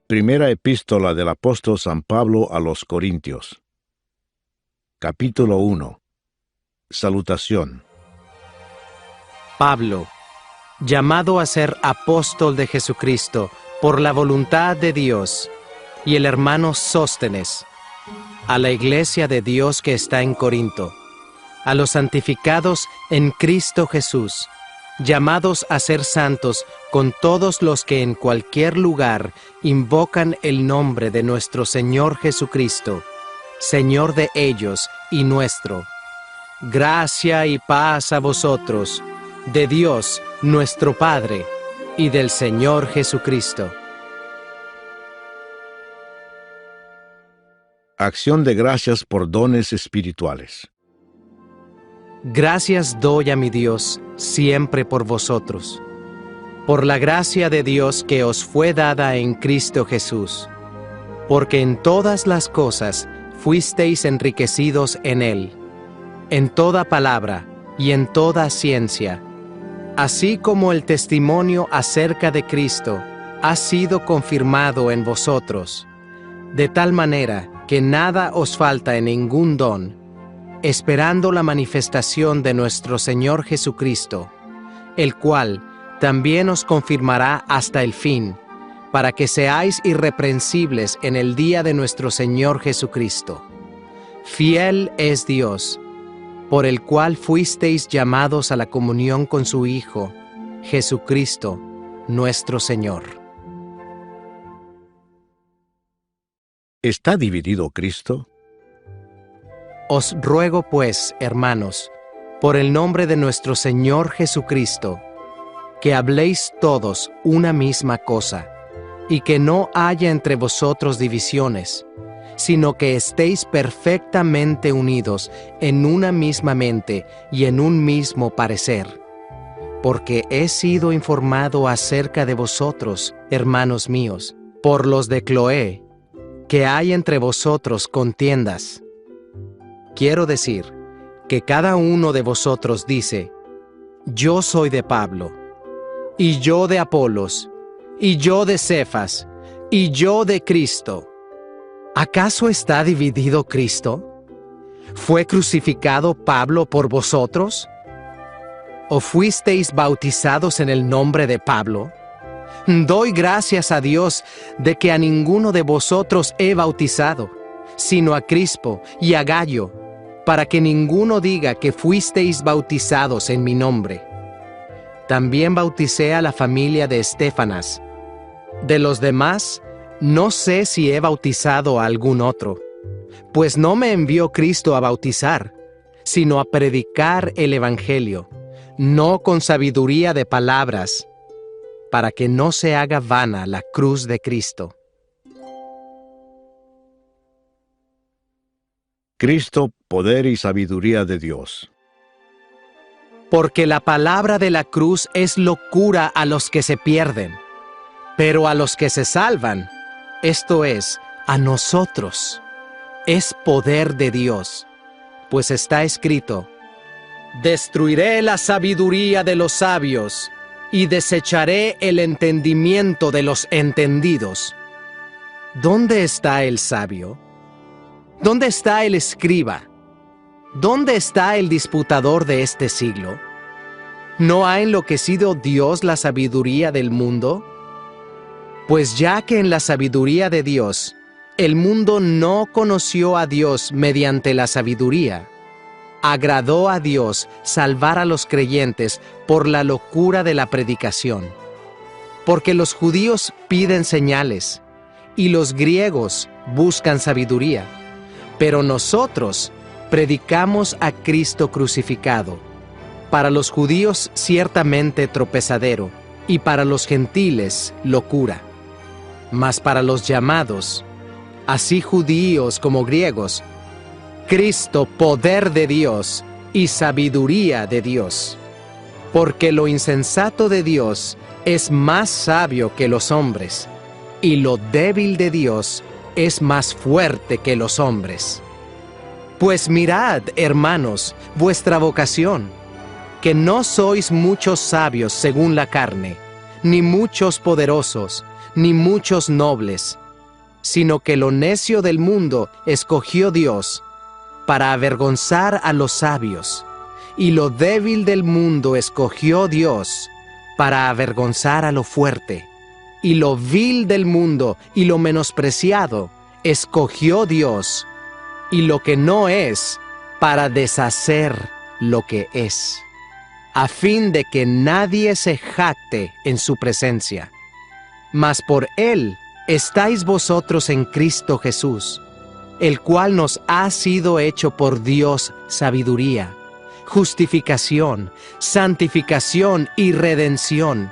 Primera epístola del apóstol San Pablo a los Corintios. Capítulo 1. Salutación. Pablo, llamado a ser apóstol de Jesucristo por la voluntad de Dios, y el hermano Sóstenes, a la iglesia de Dios que está en Corinto, a los santificados en Cristo Jesús, llamados a ser santos con todos los que en cualquier lugar invocan el nombre de nuestro Señor Jesucristo, Señor de ellos y nuestro. Gracia y paz a vosotros, de Dios nuestro Padre y del Señor Jesucristo. Acción de gracias por dones espirituales. Gracias doy a mi Dios siempre por vosotros, por la gracia de Dios que os fue dada en Cristo Jesús, porque en todas las cosas fuisteis enriquecidos en Él, en toda palabra y en toda ciencia, así como el testimonio acerca de Cristo ha sido confirmado en vosotros, de tal manera que nada os falta en ningún don, esperando la manifestación de nuestro Señor Jesucristo, el cual también os confirmará hasta el fin, para que seáis irreprensibles en el día de nuestro Señor Jesucristo. Fiel es Dios, por el cual fuisteis llamados a la comunión con su Hijo, Jesucristo, nuestro Señor. ¿Está dividido Cristo? Os ruego pues, hermanos, por el nombre de nuestro Señor Jesucristo, que habléis todos una misma cosa, y que no haya entre vosotros divisiones, sino que estéis perfectamente unidos en una misma mente y en un mismo parecer. Porque he sido informado acerca de vosotros, hermanos míos, por los de Cloé, que hay entre vosotros contiendas. Quiero decir que cada uno de vosotros dice: yo soy de Pablo, y yo de Apolos, y yo de Cefas, y yo de Cristo. ¿Acaso está dividido Cristo? ¿Fue crucificado Pablo por vosotros? ¿O fuisteis bautizados en el nombre de Pablo? Doy gracias a Dios de que a ninguno de vosotros he bautizado, sino a Crispo y a Gayo, para que ninguno diga que fuisteis bautizados en mi nombre. También bauticé a la familia de Estéfanas. De los demás, no sé si he bautizado a algún otro, pues no me envió Cristo a bautizar, sino a predicar el Evangelio, no con sabiduría de palabras, para que no se haga vana la cruz de Cristo. Cristo, poder y sabiduría de Dios. Porque la palabra de la cruz es locura a los que se pierden, pero a los que se salvan, esto es, a nosotros, es poder de Dios, pues está escrito: destruiré la sabiduría de los sabios y desecharé el entendimiento de los entendidos. ¿Dónde está el sabio? ¿Dónde está el escriba? ¿Dónde está el disputador de este siglo? ¿No ha enloquecido Dios la sabiduría del mundo? Pues ya que en la sabiduría de Dios, el mundo no conoció a Dios mediante la sabiduría, agradó a Dios salvar a los creyentes por la locura de la predicación. Porque los judíos piden señales, y los griegos buscan sabiduría, pero nosotros predicamos a Cristo crucificado, para los judíos ciertamente tropezadero, y para los gentiles locura. Mas para los llamados, así judíos como griegos, Cristo poder de Dios y sabiduría de Dios. Porque lo insensato de Dios es más sabio que los hombres, y lo débil de Dios es más fuerte que los hombres. Pues mirad, hermanos, vuestra vocación, que no sois muchos sabios según la carne, ni muchos poderosos, ni muchos nobles, sino que lo necio del mundo escogió Dios para avergonzar a los sabios, y lo débil del mundo escogió Dios para avergonzar a lo fuerte, y lo vil del mundo y lo menospreciado escogió Dios, y lo que no es, para deshacer lo que es, a fin de que nadie se jacte en su presencia. Mas por Él estáis vosotros en Cristo Jesús, el cual nos ha sido hecho por Dios sabiduría, justificación, santificación y redención,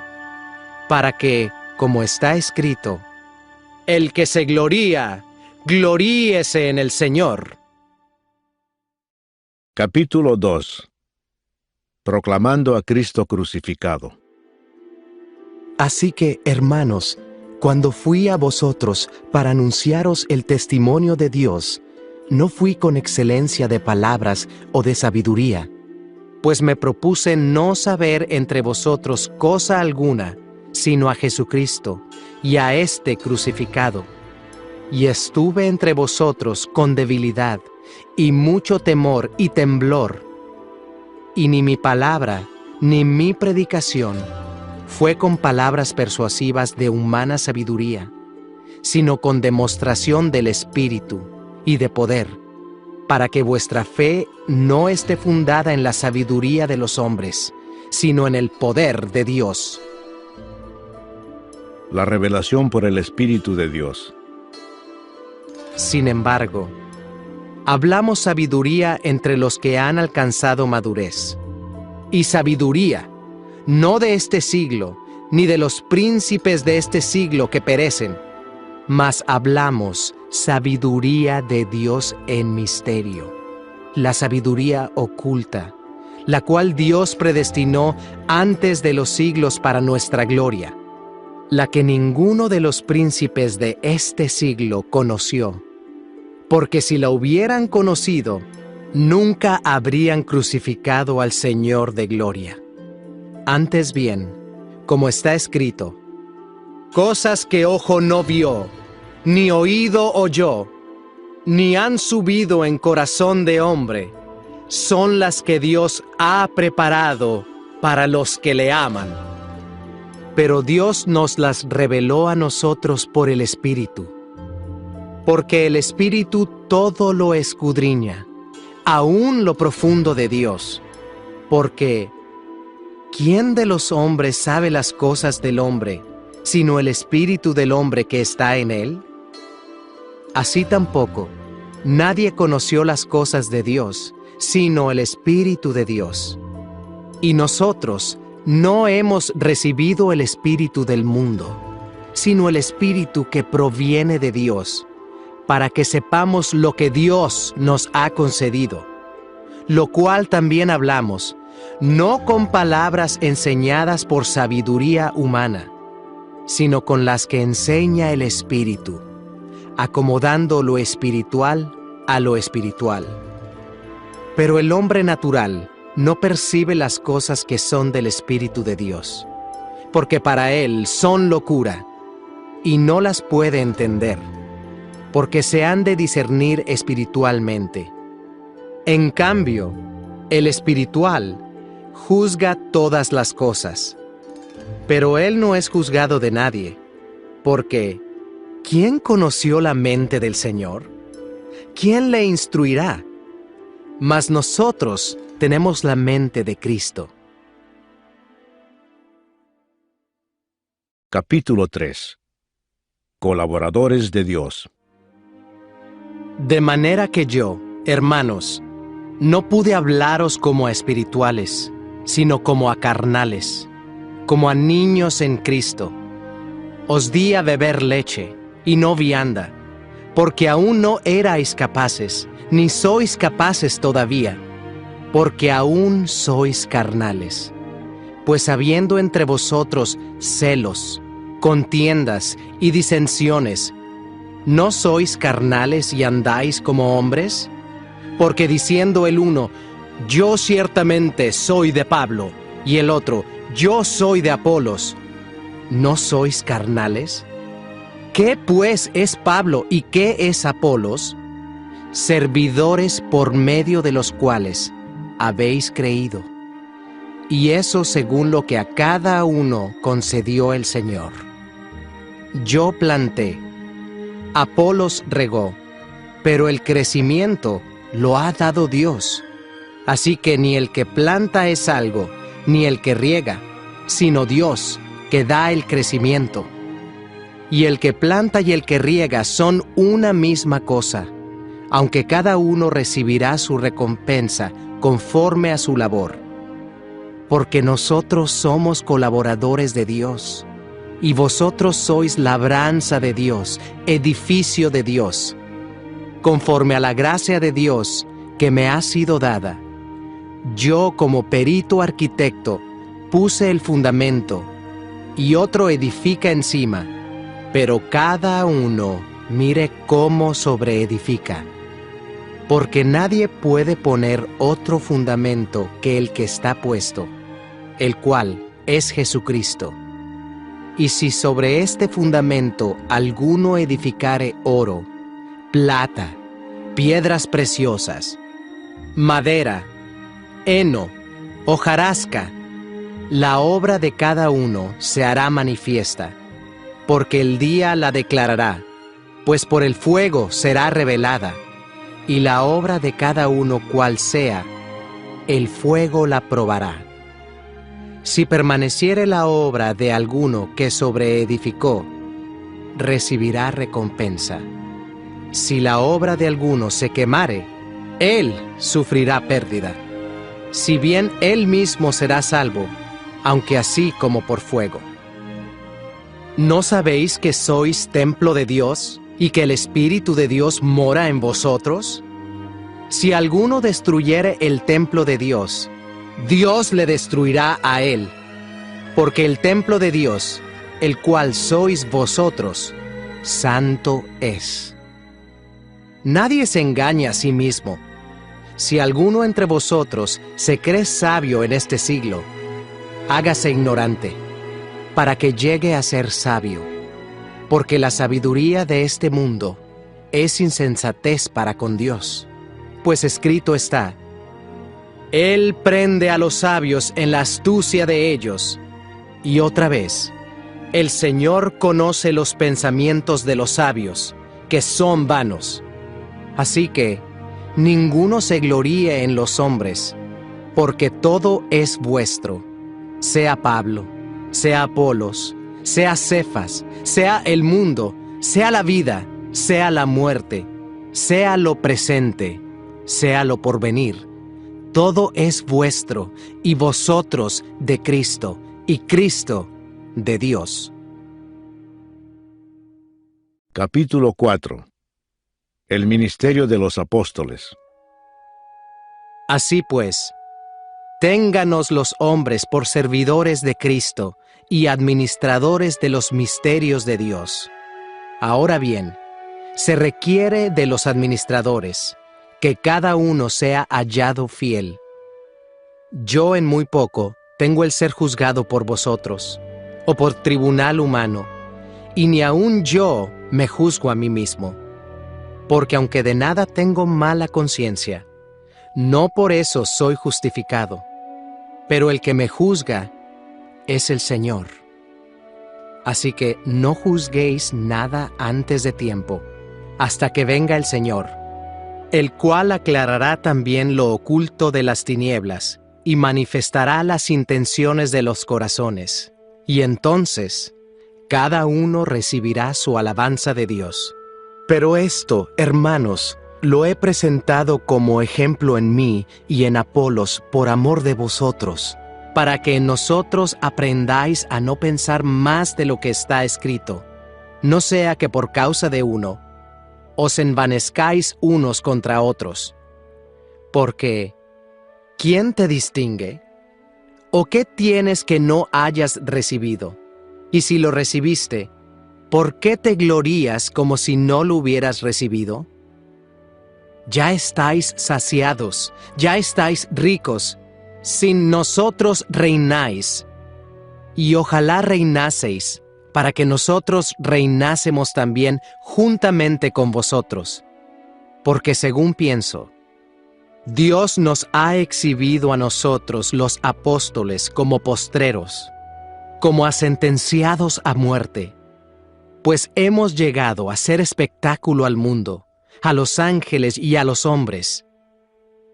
para que, como está escrito, el que se gloría, gloríese en el Señor. Capítulo 2. Proclamando a Cristo crucificado. Así que, hermanos, cuando fui a vosotros para anunciaros el testimonio de Dios, no fui con excelencia de palabras o de sabiduría, pues me propuse no saber entre vosotros cosa alguna, sino a Jesucristo y a éste crucificado. Y estuve entre vosotros con debilidad y mucho temor y temblor, y ni mi palabra ni mi predicación fue con palabras persuasivas de humana sabiduría, sino con demostración del Espíritu y de poder, para que vuestra fe no esté fundada en la sabiduría de los hombres, sino en el poder de Dios. La revelación por el Espíritu de Dios. Sin embargo, hablamos sabiduría entre los que han alcanzado madurez, y sabiduría, no de este siglo, ni de los príncipes de este siglo que perecen, mas hablamos sabiduría de Dios en misterio, la sabiduría oculta, la cual Dios predestinó antes de los siglos para nuestra gloria, la que ninguno de los príncipes de este siglo conoció, porque si la hubieran conocido, nunca habrían crucificado al Señor de gloria. Antes bien, como está escrito, cosas que ojo no vio, ni oído oyó, ni han subido en corazón de hombre, son las que Dios ha preparado para los que le aman. Pero Dios nos las reveló a nosotros por el Espíritu, porque el Espíritu todo lo escudriña, aún lo profundo de Dios, porque ¿quién de los hombres sabe las cosas del hombre, sino el espíritu del hombre que está en él? Así tampoco, nadie conoció las cosas de Dios, sino el Espíritu de Dios. Y nosotros no hemos recibido el espíritu del mundo, sino el Espíritu que proviene de Dios, para que sepamos lo que Dios nos ha concedido, lo cual también hablamos, no con palabras enseñadas por sabiduría humana, sino con las que enseña el Espíritu, acomodando lo espiritual a lo espiritual. Pero el hombre natural no percibe las cosas que son del Espíritu de Dios, porque para él son locura, y no las puede entender, porque se han de discernir espiritualmente. En cambio, el espiritual juzga todas las cosas, pero él no es juzgado de nadie, porque ¿quién conoció la mente del Señor? ¿Quién le instruirá? Mas nosotros tenemos la mente de Cristo. Capítulo 3. Colaboradores de Dios. De manera que yo, hermanos, no pude hablaros como a espirituales, sino como a carnales, como a niños en Cristo. Os di a beber leche, y no vianda, porque aún no erais capaces, ni sois capaces todavía, porque aún sois carnales. Pues habiendo entre vosotros celos, contiendas y disensiones, ¿no sois carnales y andáis como hombres? Porque diciendo el uno, yo ciertamente soy de Pablo, y el otro, yo soy de Apolos, ¿no sois carnales? ¿Qué pues es Pablo y qué es Apolos? Servidores por medio de los cuales habéis creído. Y eso según lo que a cada uno concedió el Señor. Yo planté, Apolos regó, pero el crecimiento lo ha dado Dios. Así que ni el que planta es algo, ni el que riega, sino Dios, que da el crecimiento. Y el que planta y el que riega son una misma cosa, aunque cada uno recibirá su recompensa conforme a su labor. Porque nosotros somos colaboradores de Dios, y vosotros sois labranza de Dios, edificio de Dios. Conforme a la gracia de Dios que me ha sido dada, yo como perito arquitecto puse el fundamento, y otro edifica encima, pero cada uno mire cómo sobreedifica. Porque nadie puede poner otro fundamento que el que está puesto, el cual es Jesucristo. Y si sobre este fundamento alguno edificare oro, plata, piedras preciosas, madera, heno, hojarasca, la obra de cada uno se hará manifiesta, porque el día la declarará, pues por el fuego será revelada, y la obra de cada uno cual sea, el fuego la probará. Si permaneciere la obra de alguno que sobreedificó, recibirá recompensa. Si la obra de alguno se quemare, él sufrirá pérdida. Si bien él mismo será salvo, aunque así como por fuego. ¿No sabéis que sois templo de Dios y que el Espíritu de Dios mora en vosotros? Si alguno destruyere el templo de Dios, Dios le destruirá a él, porque el templo de Dios, el cual sois vosotros, santo es. Nadie se engaña a sí mismo. Si alguno entre vosotros se cree sabio en este siglo, hágase ignorante, para que llegue a ser sabio, porque la sabiduría de este mundo es insensatez para con Dios, pues escrito está: Él prende a los sabios en la astucia de ellos. Y otra vez, el Señor conoce los pensamientos de los sabios, que son vanos. Así que, ninguno se gloríe en los hombres, porque todo es vuestro, sea Pablo, sea Apolos, sea Cefas, sea el mundo, sea la vida, sea la muerte, sea lo presente, sea lo porvenir. Todo es vuestro, y vosotros de Cristo, y Cristo de Dios. Capítulo 4. El ministerio de los apóstoles. Así pues, ténganos los hombres por servidores de Cristo y administradores de los misterios de Dios. Ahora bien, se requiere de los administradores que cada uno sea hallado fiel. Yo en muy poco tengo el ser juzgado por vosotros, o por tribunal humano, y ni aun yo me juzgo a mí mismo, porque aunque de nada tengo mala conciencia, no por eso soy justificado, pero el que me juzga es el Señor. Así que no juzguéis nada antes de tiempo, hasta que venga el Señor, el cual aclarará también lo oculto de las tinieblas y manifestará las intenciones de los corazones. Y entonces, cada uno recibirá su alabanza de Dios. Pero esto, hermanos, lo he presentado como ejemplo en mí y en Apolos por amor de vosotros, para que en nosotros aprendáis a no pensar más de lo que está escrito, no sea que por causa de uno os envanezcáis unos contra otros. Porque, ¿quién te distingue? ¿O qué tienes que no hayas recibido? Y si lo recibiste, ¿por qué te glorías como si no lo hubieras recibido? Ya estáis saciados, ya estáis ricos, sin nosotros reináis. Y ojalá reinaseis, para que nosotros reinásemos también juntamente con vosotros. Porque según pienso, Dios nos ha exhibido a nosotros los apóstoles como postreros, como a sentenciados a muerte, pues hemos llegado a ser espectáculo al mundo, a los ángeles y a los hombres.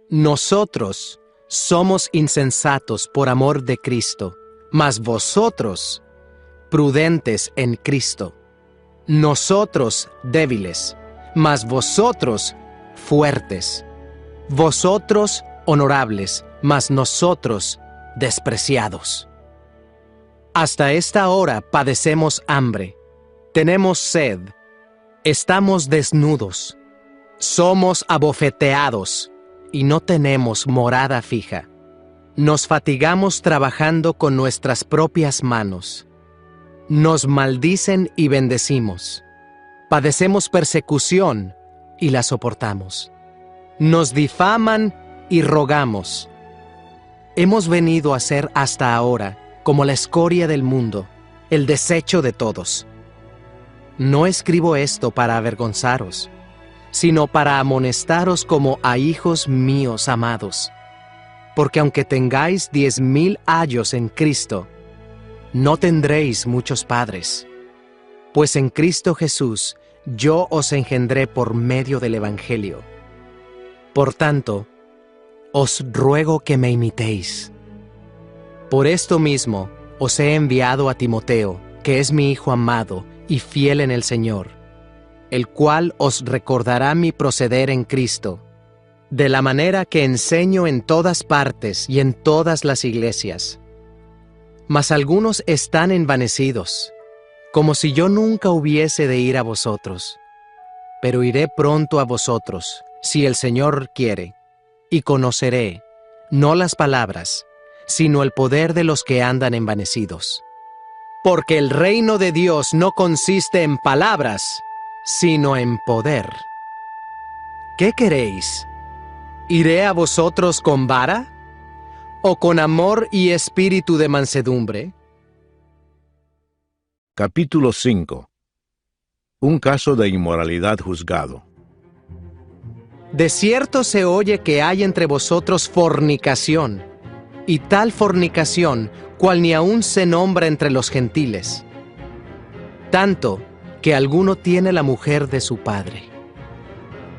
Nosotros somos insensatos por amor de Cristo, mas vosotros prudentes en Cristo. Nosotros débiles, mas vosotros fuertes. Vosotros honorables, mas nosotros despreciados. Hasta esta hora padecemos hambre, tenemos sed, estamos desnudos, somos abofeteados y no tenemos morada fija. Nos fatigamos trabajando con nuestras propias manos. Nos maldicen y bendecimos. Padecemos persecución y la soportamos. Nos difaman y rogamos. Hemos venido a ser hasta ahora como la escoria del mundo, el desecho de todos. No escribo esto para avergonzaros, sino para amonestaros como a hijos míos amados. Porque aunque tengáis 10,000 ayos en Cristo, no tendréis muchos padres. Pues en Cristo Jesús yo os engendré por medio del Evangelio. Por tanto, os ruego que me imitéis. Por esto mismo os he enviado a Timoteo, que es mi hijo amado y fiel en el Señor, el cual os recordará mi proceder en Cristo, de la manera que enseño en todas partes y en todas las iglesias. Mas algunos están envanecidos, como si yo nunca hubiese de ir a vosotros. Pero iré pronto a vosotros, si el Señor quiere, y conoceré, no las palabras, sino el poder de los que andan envanecidos. Porque el reino de Dios no consiste en palabras, sino en poder. ¿Qué queréis? ¿Iré a vosotros con vara? ¿O con amor y espíritu de mansedumbre? Capítulo 5. Un caso de inmoralidad juzgado. De cierto se oye que hay entre vosotros fornicación, y tal fornicación cual ni aun se nombra entre los gentiles, tanto que alguno tiene la mujer de su padre.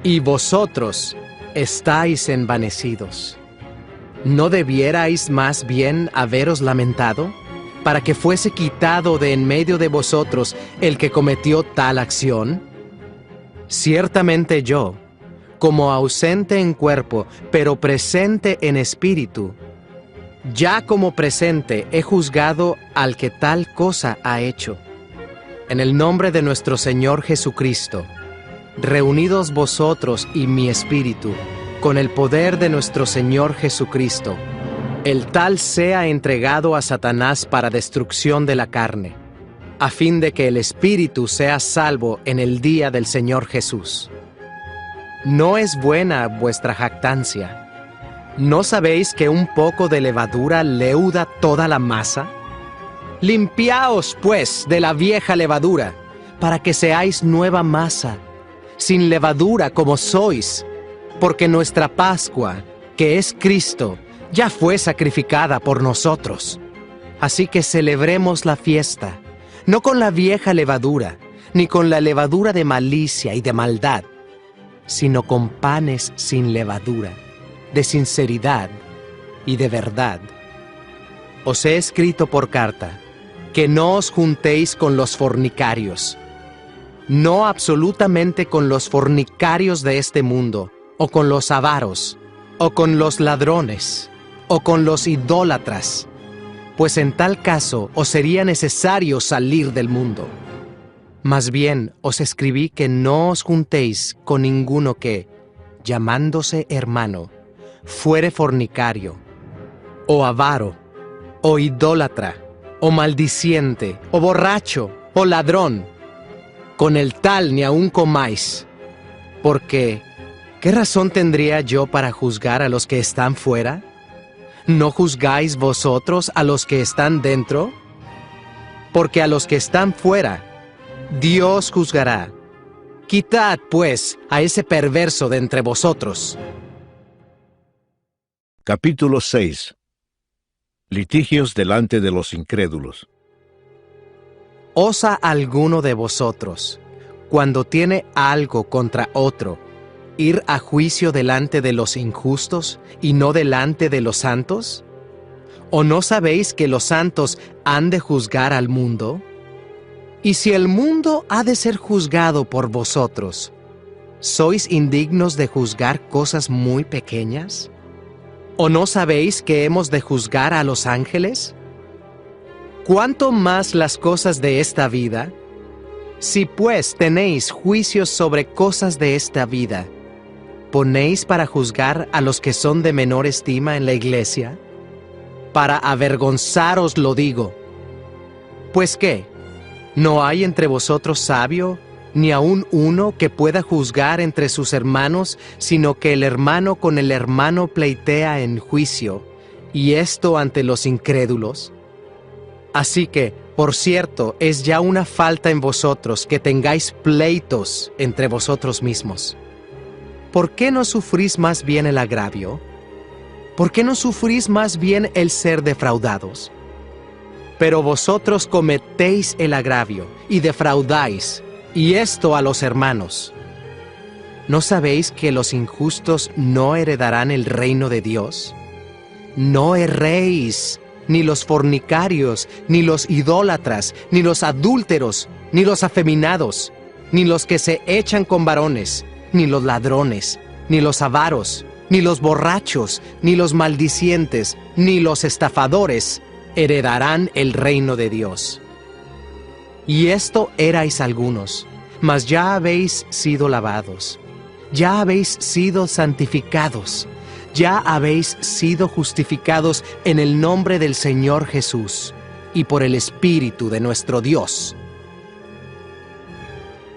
Y vosotros estáis envanecidos. ¿No debierais más bien haberos lamentado, para que fuese quitado de en medio de vosotros el que cometió tal acción? Ciertamente yo, como ausente en cuerpo, pero presente en espíritu, ya como presente he juzgado al que tal cosa ha hecho. En el nombre de nuestro Señor Jesucristo, reunidos vosotros y mi espíritu, con el poder de nuestro Señor Jesucristo, el tal sea entregado a Satanás para destrucción de la carne, a fin de que el espíritu sea salvo en el día del Señor Jesús. ¿No es buena vuestra jactancia? ¿No sabéis que un poco de levadura leuda toda la masa? Limpiaos, pues, de la vieja levadura, para que seáis nueva masa, sin levadura como sois, porque nuestra Pascua, que es Cristo, ya fue sacrificada por nosotros. Así que celebremos la fiesta, no con la vieja levadura, ni con la levadura de malicia y de maldad, sino con panes sin levadura, de sinceridad y de verdad. Os he escrito por carta, que no os juntéis con los fornicarios, no absolutamente con los fornicarios de este mundo, o con los avaros, o con los ladrones, o con los idólatras, pues en tal caso os sería necesario salir del mundo. Más bien os escribí que no os juntéis con ninguno que, llamándose hermano, fuere fornicario, o avaro, o idólatra, o maldiciente, o borracho, o ladrón. Con el tal ni aun comáis, porque ¿qué razón tendría yo para juzgar a los que están fuera? ¿No juzgáis vosotros a los que están dentro? porque a los que están fuera, Dios juzgará. Quitad, pues, a ese perverso de entre vosotros. Capítulo 6. Litigios delante de los incrédulos. ¿Osa alguno de vosotros, cuando tiene algo contra otro, ir a juicio delante de los injustos y no delante de los santos? ¿O no sabéis que los santos han de juzgar al mundo? Y si el mundo ha de ser juzgado por vosotros, ¿sois indignos de juzgar cosas muy pequeñas? ¿O no sabéis que hemos de juzgar a los ángeles? ¿Cuánto más las cosas de esta vida? Si pues tenéis juicios sobre cosas de esta vida, ¿ponéis para juzgar a los que son de menor estima en la iglesia? Para avergonzaros lo digo. ¿Pues qué? ¿No hay entre vosotros sabio, ni aun uno que pueda juzgar entre sus hermanos, sino que el hermano con el hermano pleitea en juicio, y esto ante los incrédulos? Así que, por cierto, es ya una falta en vosotros que tengáis pleitos entre vosotros mismos. ¿Por qué no sufrís más bien el agravio? ¿Por qué no sufrís más bien el ser defraudados? Pero vosotros cometéis el agravio y defraudáis, y esto a los hermanos. ¿No sabéis que los injustos no heredarán el reino de Dios? No erréis, ni los fornicarios, ni los idólatras, ni los adúlteros, ni los afeminados, ni los que se echan con varones, ni los ladrones, ni los avaros, ni los borrachos, ni los maldicientes, ni los estafadores heredarán el reino de Dios. Y esto erais algunos, mas ya habéis sido lavados, ya habéis sido santificados, ya habéis sido justificados en el nombre del Señor Jesús y por el Espíritu de nuestro Dios.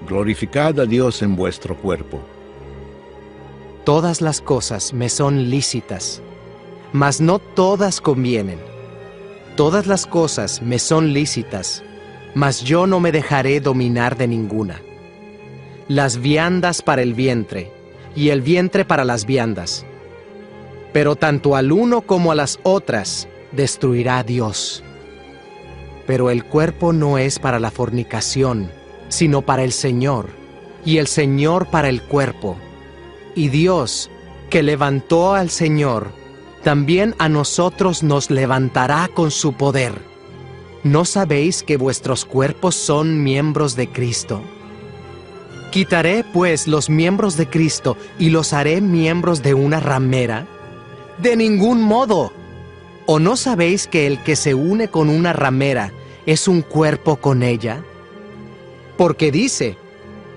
Glorificad a Dios en vuestro cuerpo. Todas las cosas me son lícitas, mas no todas convienen. Todas las cosas me son lícitas, mas yo no me dejaré dominar de ninguna. Las viandas para el vientre, y el vientre para las viandas. Pero tanto al uno como a las otras destruirá Dios. Pero el cuerpo no es para la fornicación, sino para el Señor, y el Señor para el cuerpo. Y Dios, que levantó al Señor, también a nosotros nos levantará con su poder. ¿No sabéis que vuestros cuerpos son miembros de Cristo? ¿Quitaré, pues, los miembros de Cristo y los haré miembros de una ramera? ¡De ningún modo! ¿O no sabéis que el que se une con una ramera es un cuerpo con ella? Porque dice,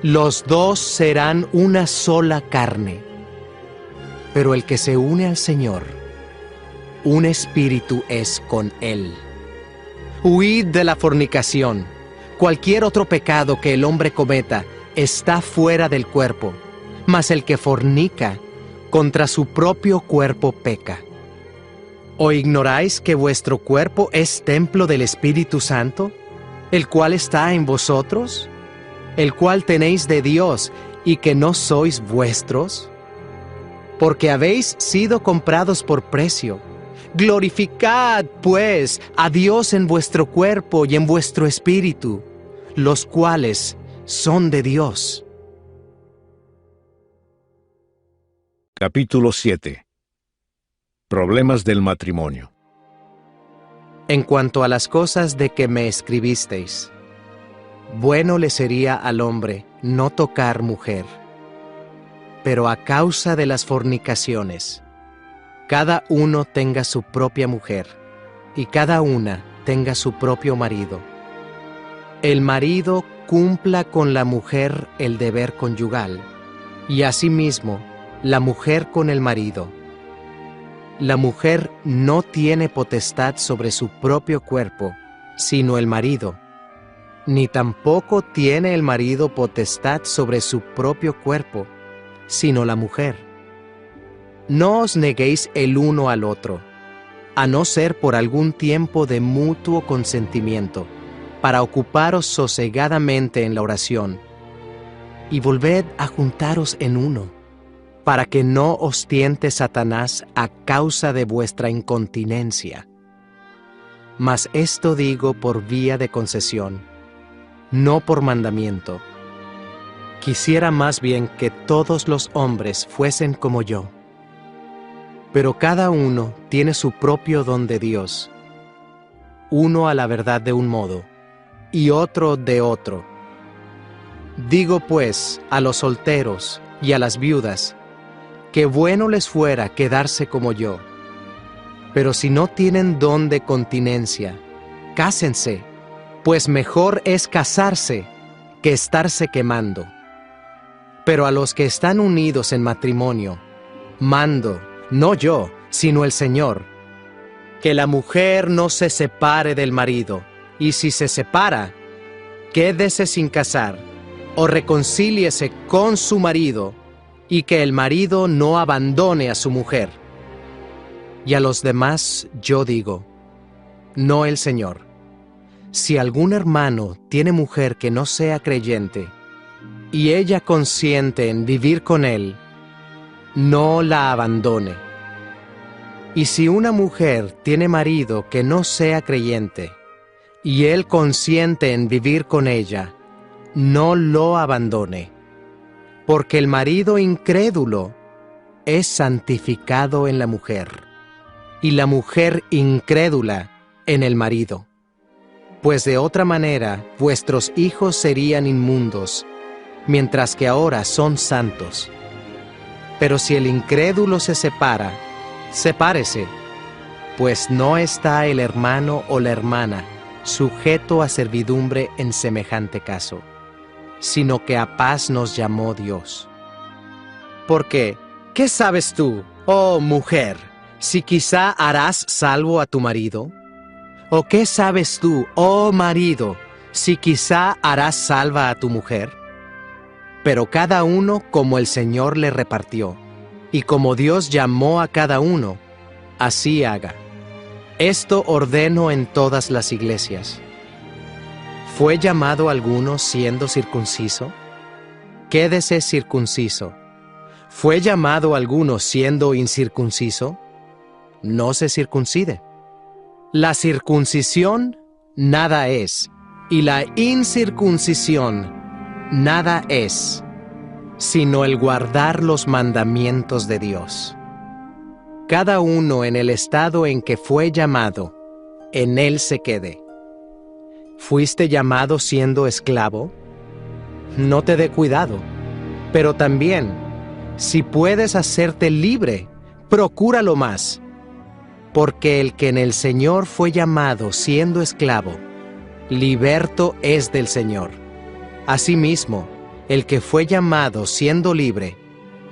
los dos serán una sola carne. Pero el que se une al Señor, un espíritu es con él. Huid de la fornicación. Cualquier otro pecado que el hombre cometa está fuera del cuerpo, mas el que fornica contra su propio cuerpo peca. ¿O ignoráis que vuestro cuerpo es templo del Espíritu Santo, el cual está en vosotros, el cual tenéis de Dios y que no sois vuestros? Porque habéis sido comprados por precio. Glorificad, pues, a Dios en vuestro cuerpo y en vuestro espíritu, los cuales son de Dios. Capítulo 7. Problemas del matrimonio. En cuanto a las cosas de que me escribisteis, bueno le sería al hombre no tocar mujer. Pero a causa de las fornicaciones, cada uno tenga su propia mujer, y cada una tenga su propio marido. El marido cumpla con la mujer el deber conyugal, y asimismo la mujer con el marido. La mujer no tiene potestad sobre su propio cuerpo, sino el marido, ni tampoco tiene el marido potestad sobre su propio cuerpo, sino la mujer. No os neguéis el uno al otro, a no ser por algún tiempo de mutuo consentimiento, para ocuparos sosegadamente en la oración, y volved a juntaros en uno, para que no os tiente Satanás a causa de vuestra incontinencia. Mas esto digo por vía de concesión, no por mandamiento. Quisiera más bien que todos los hombres fuesen como yo. Pero cada uno tiene su propio don de Dios, uno a la verdad de un modo, y otro de otro. Digo pues a los solteros y a las viudas, que bueno les fuera quedarse como yo. Pero si no tienen don de continencia, cásense, pues mejor es casarse que estarse quemando. Pero a los que están unidos en matrimonio, mando, no yo, sino el Señor, que la mujer no se separe del marido, y si se separa, quédese sin casar, o reconcíliese con su marido, y que el marido no abandone a su mujer. Y a los demás yo digo, no el Señor: si algún hermano tiene mujer que no sea creyente, y ella consiente en vivir con él, no la abandone. Y si una mujer tiene marido que no sea creyente, y él consiente en vivir con ella, no lo abandone, porque el marido incrédulo es santificado en la mujer, y la mujer incrédula en el marido. Pues de otra manera vuestros hijos serían inmundos, mientras que ahora son santos. Pero si el incrédulo se separa, sepárese, pues no está el hermano o la hermana sujeto a servidumbre en semejante caso, sino que a paz nos llamó Dios. Porque, ¿qué sabes tú, oh mujer, si quizá harás salvo a tu marido? ¿O qué sabes tú, oh marido, si quizá harás salva a tu mujer? Pero cada uno como el Señor le repartió, y como Dios llamó a cada uno, así haga. Esto ordeno en todas las iglesias. ¿Fue llamado alguno siendo circunciso? Quédese circunciso. ¿Fue llamado alguno siendo incircunciso? No se circuncide. La circuncisión nada es, y la incircuncisión nada es, sino el guardar los mandamientos de Dios. Cada uno en el estado en que fue llamado, en él se quede. ¿Fuiste llamado siendo esclavo? No te dé cuidado, pero también, si puedes hacerte libre, procúralo más, porque el que en el Señor fue llamado siendo esclavo, liberto es del Señor. Asimismo, el que fue llamado siendo libre,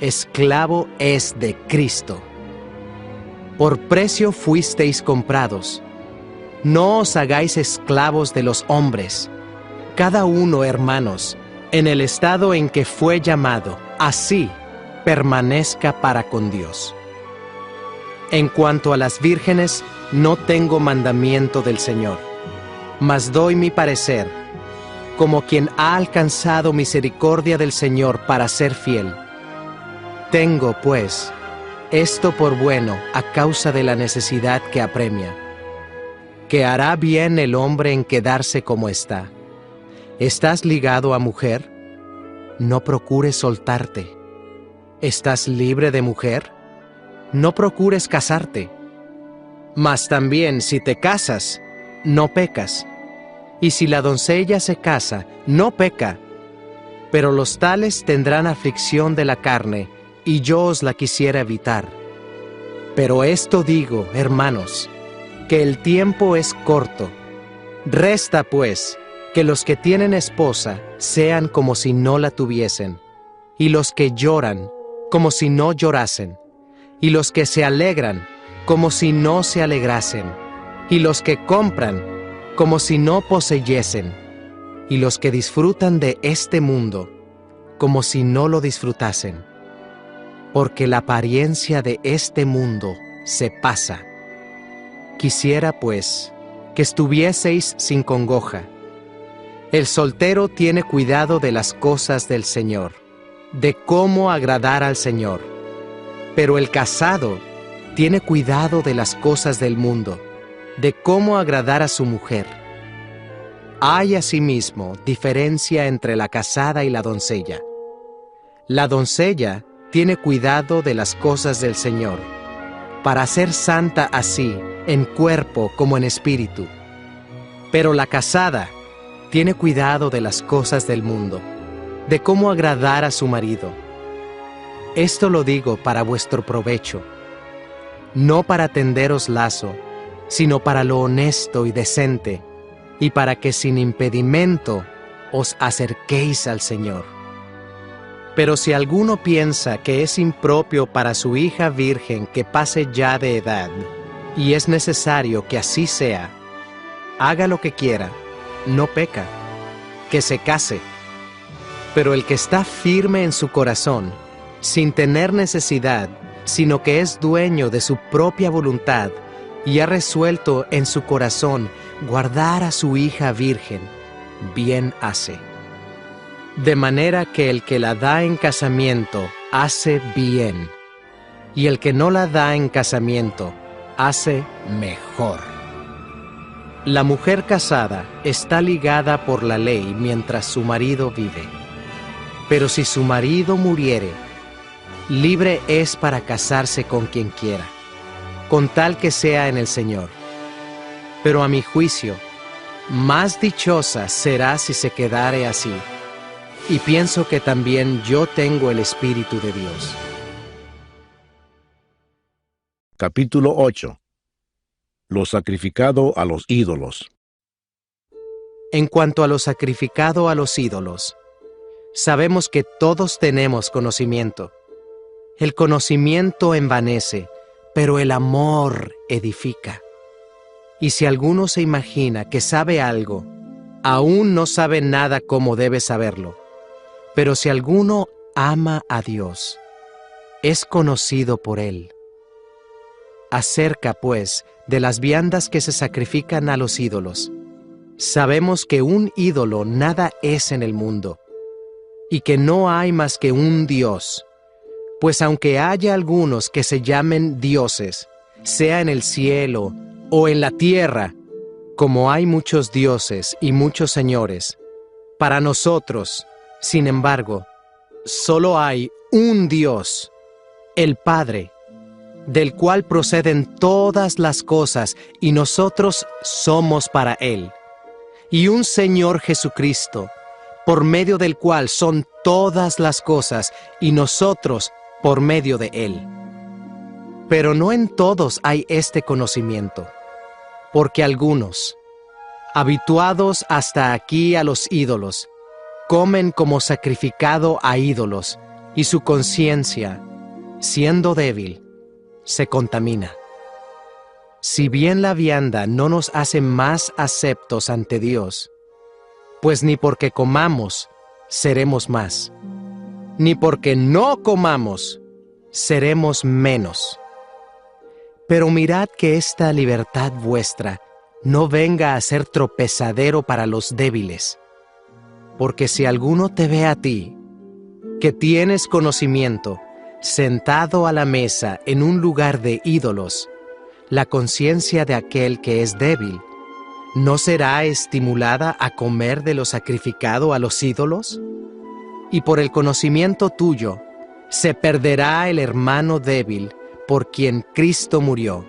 esclavo es de Cristo. Por precio fuisteis comprados. No os hagáis esclavos de los hombres. Cada uno, hermanos, en el estado en que fue llamado, así permanezca para con Dios. En cuanto a las vírgenes, no tengo mandamiento del Señor, mas doy mi parecer, como quien ha alcanzado misericordia del Señor para ser fiel. Tengo, pues, esto por bueno a causa de la necesidad que apremia, que hará bien el hombre en quedarse como está. ¿Estás ligado a mujer? No procures soltarte. ¿Estás libre de mujer? No procures casarte. Mas también si te casas, no pecas. Y si la doncella se casa, no peca. Pero los tales tendrán aflicción de la carne, y yo os la quisiera evitar. Pero esto digo, hermanos, que el tiempo es corto. Resta, pues, que los que tienen esposa sean como si no la tuviesen, y los que lloran, como si no llorasen, y los que se alegran, como si no se alegrasen, y los que compran, como si no poseyesen, y los que disfrutan de este mundo, como si no lo disfrutasen. Porque la apariencia de este mundo se pasa. Quisiera, pues, que estuvieseis sin congoja, El soltero tiene cuidado de las cosas del Señor, de cómo agradar al Señor. Pero el casado tiene cuidado de las cosas del mundo, de cómo agradar a su mujer. Hay asimismo diferencia entre la casada y la doncella. La doncella tiene cuidado de las cosas del Señor, para ser santa así, en cuerpo como en espíritu. Pero la casada tiene cuidado de las cosas del mundo, de cómo agradar a su marido. Esto lo digo para vuestro provecho, no para tenderos lazo, sino para lo honesto y decente, y para que sin impedimento os acerquéis al Señor. Pero si alguno piensa que es impropio para su hija virgen que pase ya de edad, y es necesario que así sea, haga lo que quiera, no peca, que se case. Pero el que está firme en su corazón, sin tener necesidad, sino que es dueño de su propia voluntad, y ha resuelto en su corazón guardar a su hija virgen, bien hace. De manera que el que la da en casamiento hace bien, y el que no la da en casamiento hace mejor. La mujer casada está ligada por la ley mientras su marido vive. Pero si su marido muriere, libre es para casarse con quien quiera, con tal que sea en el Señor. Pero a mi juicio, más dichosa será si se quedare así. Y pienso que también yo tengo el Espíritu de Dios. Capítulo 8. Lo sacrificado a los ídolos. En cuanto a lo sacrificado a los ídolos, sabemos que todos tenemos conocimiento. El conocimiento envanece, pero el amor edifica. Y si alguno se imagina que sabe algo, aún no sabe nada como debe saberlo. Pero si alguno ama a Dios, es conocido por Él. Acerca, pues, de las viandas que se sacrifican a los ídolos, sabemos que un ídolo nada es en el mundo, y que no hay más que un Dios. Pues aunque haya algunos que se llamen dioses, sea en el cielo o en la tierra, como hay muchos dioses y muchos señores, para nosotros, sin embargo, solo hay un Dios, el Padre, del cual proceden todas las cosas, y nosotros somos para Él, y un Señor Jesucristo, por medio del cual son todas las cosas, y nosotros por medio de Él. Pero no en todos hay este conocimiento, porque algunos, habituados hasta aquí a los ídolos, comen como sacrificado a ídolos, y su conciencia, siendo débil, se contamina. Si bien la vianda no nos hace más aceptos ante Dios, pues ni porque comamos seremos más, ni porque no comamos seremos menos. Pero mirad que esta libertad vuestra no venga a ser tropezadero para los débiles, porque si alguno te ve a ti, que tienes conocimiento, sentado a la mesa en un lugar de ídolos, la conciencia de aquel que es débil, ¿no será estimulada a comer de lo sacrificado a los ídolos? Y por el conocimiento tuyo, se perderá el hermano débil por quien Cristo murió.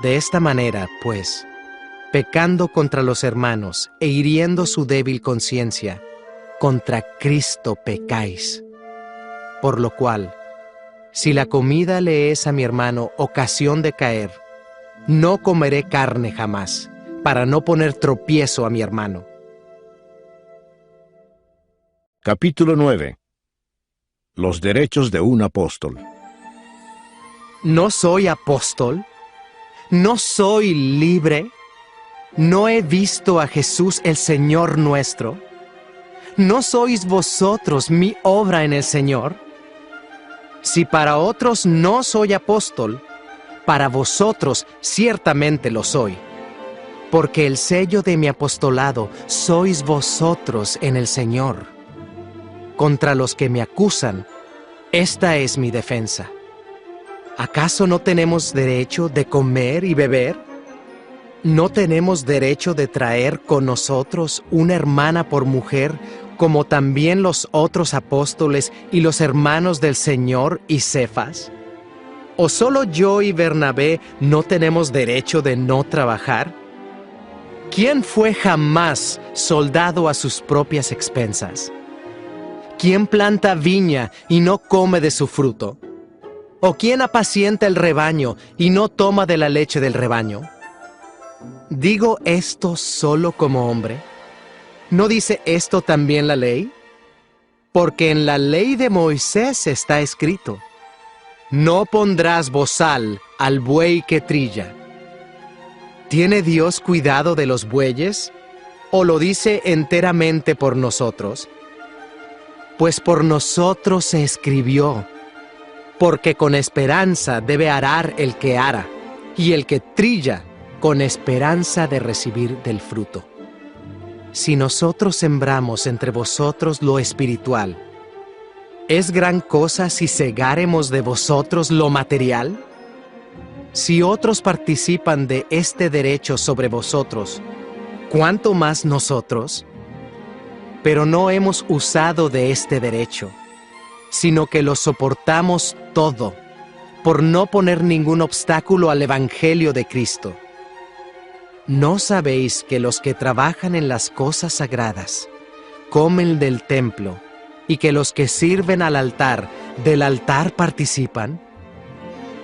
De esta manera, pues, pecando contra los hermanos e hiriendo su débil conciencia, contra Cristo pecáis. Por lo cual, si la comida le es a mi hermano ocasión de caer, no comeré carne jamás, para no poner tropiezo a mi hermano. Capítulo 9. Los derechos de un apóstol. ¿No soy apóstol? ¿No soy libre? ¿No he visto a Jesús el Señor nuestro? ¿No sois vosotros mi obra en el Señor? Si para otros no soy apóstol, para vosotros ciertamente lo soy. porque el sello de mi apostolado sois vosotros en el Señor. Contra los que me acusan, esta es mi defensa. ¿Acaso no tenemos derecho de comer y beber? ¿No tenemos derecho de traer con nosotros una hermana por mujer, como también los otros apóstoles y los hermanos del Señor y Cefas? ¿O solo yo y Bernabé no tenemos derecho de no trabajar? ¿Quién fue jamás soldado a sus propias expensas? ¿Quién planta viña y no come de su fruto? ¿O quién apacienta el rebaño y no toma de la leche del rebaño? ¿Digo esto solo como hombre? ¿No dice esto también la ley? Porque en la ley de Moisés está escrito: no pondrás bozal al buey que trilla. ¿Tiene Dios cuidado de los bueyes? ¿O lo dice enteramente por nosotros? Pues por nosotros se escribió, porque con esperanza debe arar el que ara, y el que trilla con esperanza de recibir del fruto. Si nosotros sembramos entre vosotros lo espiritual, ¿es gran cosa si segáremos de vosotros lo material? Si otros participan de este derecho sobre vosotros, ¿cuánto más nosotros? Pero no hemos usado de este derecho, sino que lo soportamos todo, por no poner ningún obstáculo al Evangelio de Cristo. ¿No sabéis que los que trabajan en las cosas sagradas comen del templo, y que los que sirven al altar del altar participan?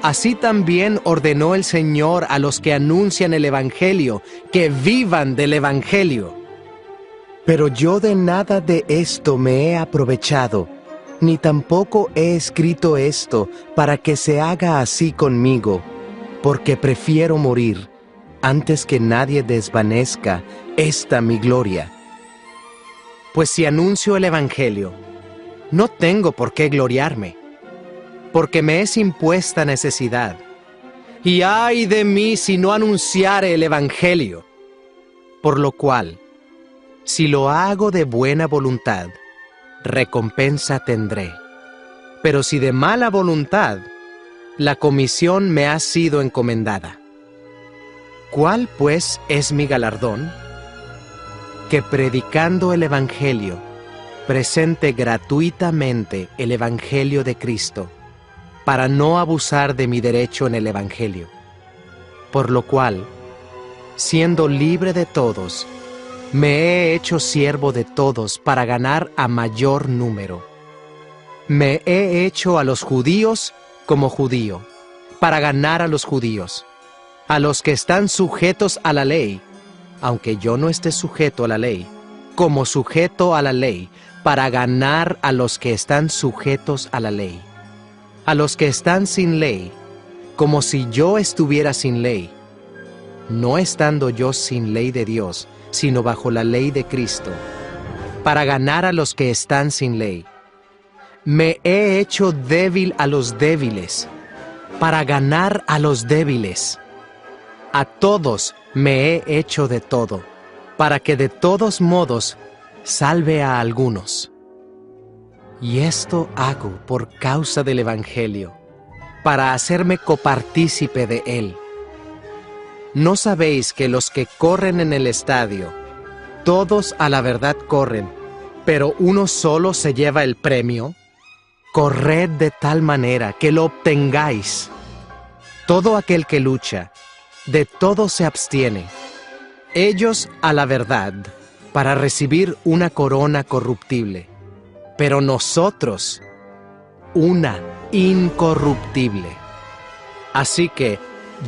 Así también ordenó el Señor a los que anuncian el Evangelio, que vivan del Evangelio. Pero yo de nada de esto me he aprovechado, ni tampoco he escrito esto para que se haga así conmigo, porque prefiero morir antes que nadie desvanezca esta mi gloria. Pues si anuncio el Evangelio, no tengo por qué gloriarme, porque me es impuesta necesidad. Y ay de mí si no anunciare el Evangelio. Por lo cual, si lo hago de buena voluntad, recompensa tendré. Pero si de mala voluntad, la comisión me ha sido encomendada. ¿Cuál, pues, es mi galardón? Que predicando el Evangelio, presente gratuitamente el Evangelio de Cristo, para no abusar de mi derecho en el Evangelio. Por lo cual, siendo libre de todos, me he hecho siervo de todos para ganar a mayor número. Me he hecho a los judíos como judío, para ganar a los judíos. A los que están sujetos a la ley, aunque yo no esté sujeto a la ley, como sujeto a la ley, para ganar a los que están sujetos a la ley. A los que están sin ley, como si yo estuviera sin ley, no estando yo sin ley de Dios, sino bajo la ley de Cristo, para ganar a los que están sin ley. Me he hecho débil a los débiles, para ganar a los débiles. A todos me he hecho de todo, para que de todos modos salve a algunos. Y esto hago por causa del Evangelio, para hacerme copartícipe de él. ¿No sabéis que los que corren en el estadio, todos a la verdad corren, pero uno solo se lleva el premio? Corred de tal manera que lo obtengáis. Todo aquel que lucha, de todo se abstiene. Ellos a la verdad, para recibir una corona corruptible, pero nosotros una incorruptible. Así que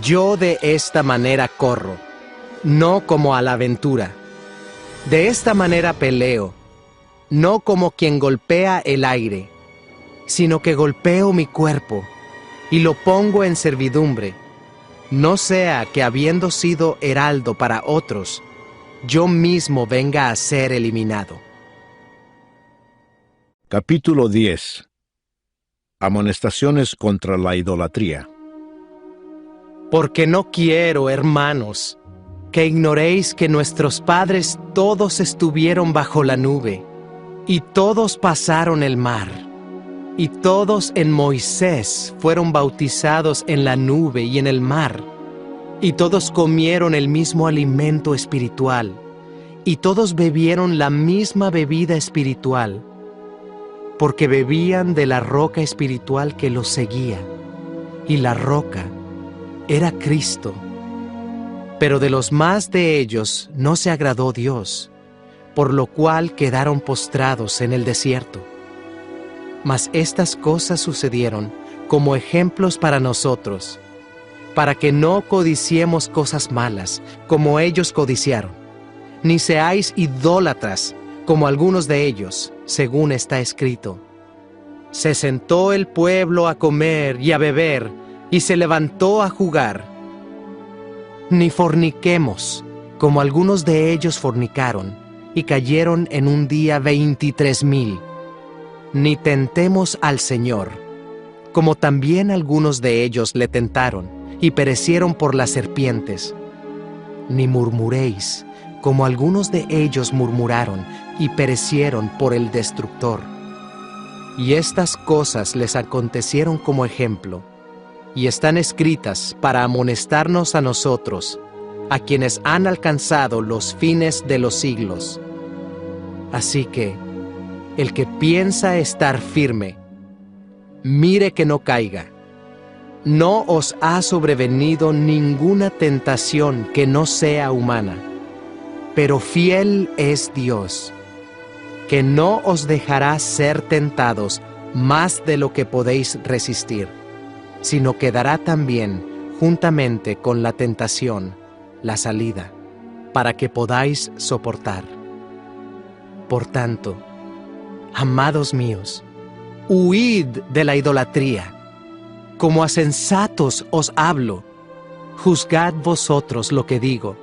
yo de esta manera corro, no como a la aventura. De esta manera peleo, no como quien golpea el aire, sino que golpeo mi cuerpo y lo pongo en servidumbre, no sea que habiendo sido heraldo para otros, yo mismo venga a ser eliminado. Capítulo 10. Amonestaciones contra la idolatría. Porque no quiero, hermanos, que ignoréis que nuestros padres todos estuvieron bajo la nube, y todos pasaron el mar, y todos en Moisés fueron bautizados en la nube y en el mar, y todos comieron el mismo alimento espiritual, y todos bebieron la misma bebida espiritual, porque bebían de la roca espiritual que los seguía, y la roca era Cristo. Pero de los más de ellos no se agradó Dios, por lo cual quedaron postrados en el desierto. Mas estas cosas sucedieron como ejemplos para nosotros, para que no codiciemos cosas malas, como ellos codiciaron, ni seáis idólatras, como algunos de ellos, según está escrito. Se sentó el pueblo a comer y a beber, y se levantó a jugar. Ni forniquemos, como algunos de ellos fornicaron, y cayeron en un día 23,000. Ni tentemos al Señor, como también algunos de ellos le tentaron, y perecieron por las serpientes. Ni murmuréis, como algunos de ellos murmuraron, y perecieron por el destructor. Y estas cosas les acontecieron como ejemplo, y están escritas para amonestarnos a nosotros, a quienes han alcanzado los fines de los siglos. Así que, el que piensa estar firme, mire que no caiga. No os ha sobrevenido ninguna tentación que no sea humana, pero fiel es Dios, que no os dejará ser tentados más de lo que podéis resistir, sino que dará también, juntamente con la tentación, la salida, para que podáis soportar. Por tanto, amados míos, huid de la idolatría. Como a sensatos os hablo, juzgad vosotros lo que digo.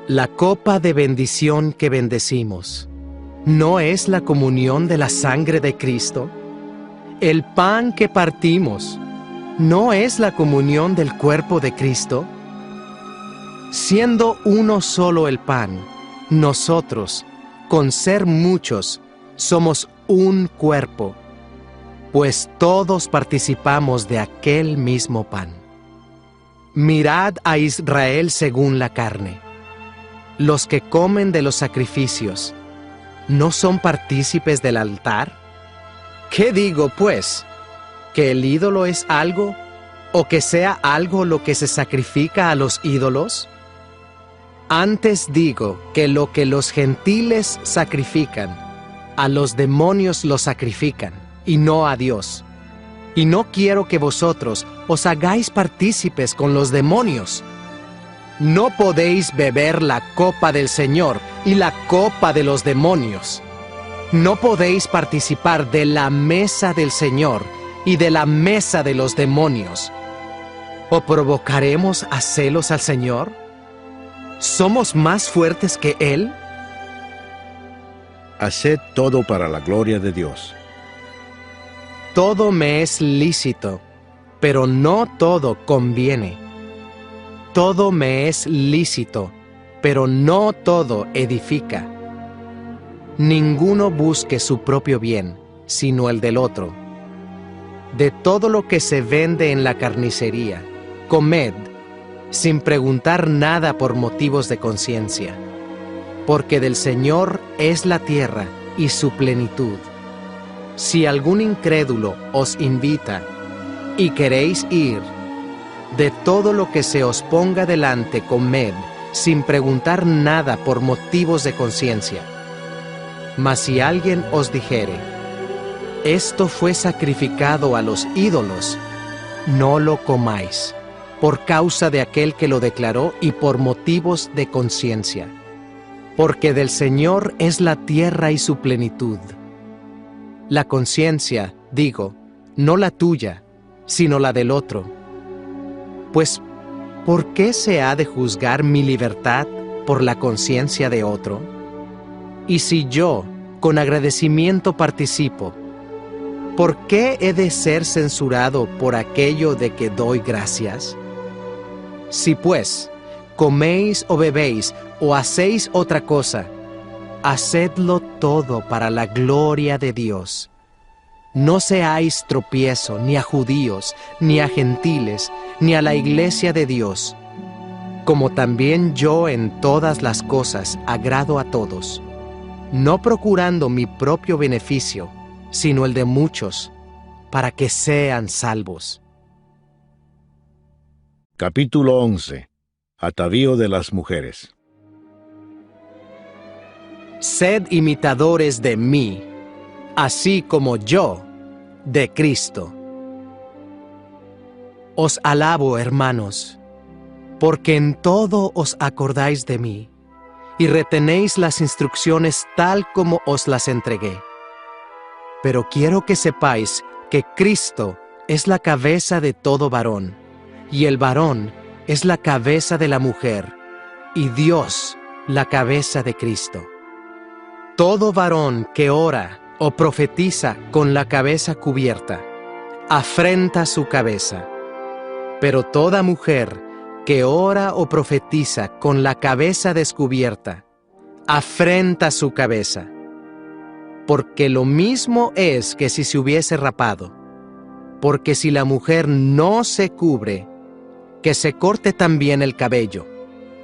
La copa de bendición que bendecimos, ¿no es la comunión de la sangre de Cristo? El pan que partimos, ¿no es la comunión del cuerpo de Cristo? Siendo uno solo el pan, nosotros, con ser muchos, somos un cuerpo, pues todos participamos de aquel mismo pan. Mirad a Israel según la carne. Los que comen de los sacrificios, ¿no son partícipes del altar? ¿Qué digo, pues? ¿Que el ídolo es algo, o que sea algo lo que se sacrifica a los ídolos? Antes digo que lo que los gentiles sacrifican, a los demonios lo sacrifican, y no a Dios. Y no quiero que vosotros os hagáis partícipes con los demonios. No podéis beber la copa del Señor y la copa de los demonios. No podéis participar de la mesa del Señor y de la mesa de los demonios. ¿O provocaremos a celos al Señor? ¿Somos más fuertes que Él? Haced todo para la gloria de Dios. Todo me es lícito, pero no todo conviene. Todo me es lícito, pero no todo edifica. Ninguno busque su propio bien, sino el del otro. De todo lo que se vende en la carnicería, comed, sin preguntar nada por motivos de conciencia, porque del Señor es la tierra y su plenitud. Si algún incrédulo os invita y queréis ir, de todo lo que se os ponga delante comed, sin preguntar nada por motivos de conciencia. Mas si alguien os dijere, esto fue sacrificado a los ídolos, no lo comáis, por causa de aquel que lo declaró y por motivos de conciencia. Porque del Señor es la tierra y su plenitud. La conciencia, digo, no la tuya, sino la del otro. Pues, ¿por qué se ha de juzgar mi libertad por la conciencia de otro? Y si yo, con agradecimiento participo, ¿por qué he de ser censurado por aquello de que doy gracias? Si pues, coméis o bebéis, o hacéis otra cosa, hacedlo todo para la gloria de Dios. No seáis tropiezo ni a judíos, ni a gentiles, ni a la iglesia de Dios, como también yo en todas las cosas agrado a todos, no procurando mi propio beneficio, sino el de muchos, para que sean salvos. Capítulo 11. Atavío de las mujeres. Sed imitadores de mí, así como yo de Cristo. Os alabo, hermanos, porque en todo os acordáis de mí, y retenéis las instrucciones tal como os las entregué. Pero quiero que sepáis que Cristo es la cabeza de todo varón, y el varón es la cabeza de la mujer, y Dios la cabeza de Cristo. Todo varón que ora o profetiza con la cabeza cubierta, afrenta su cabeza. Pero toda mujer que ora o profetiza con la cabeza descubierta, afrenta su cabeza. Porque lo mismo es que si se hubiese rapado. Porque si la mujer no se cubre, que se corte también el cabello.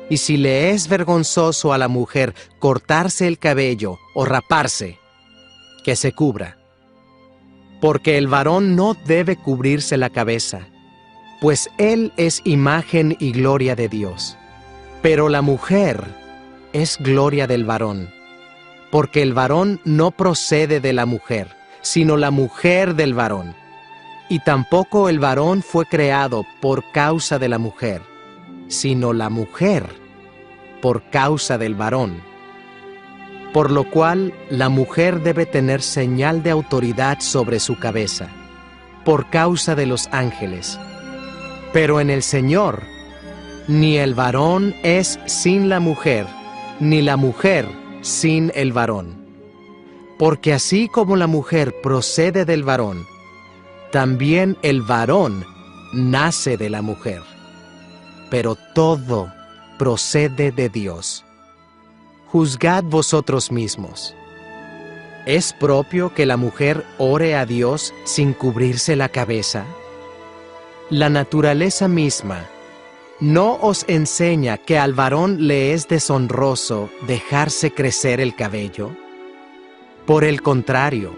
Y si le es vergonzoso a la mujer cortarse el cabello o raparse, que se cubra. Porque el varón no debe cubrirse la cabeza, pues él es imagen y gloria de Dios. Pero la mujer es gloria del varón, porque el varón no procede de la mujer, sino la mujer del varón. Y tampoco el varón fue creado por causa de la mujer, sino la mujer por causa del varón. Por lo cual la mujer debe tener señal de autoridad sobre su cabeza, por causa de los ángeles. Pero en el Señor, ni el varón es sin la mujer, ni la mujer sin el varón. Porque así como la mujer procede del varón, también el varón nace de la mujer. Pero todo procede de Dios. Juzgad vosotros mismos. ¿Es propio que la mujer ore a Dios sin cubrirse la cabeza? La naturaleza misma ¿no os enseña que al varón le es deshonroso dejarse crecer el cabello? Por el contrario,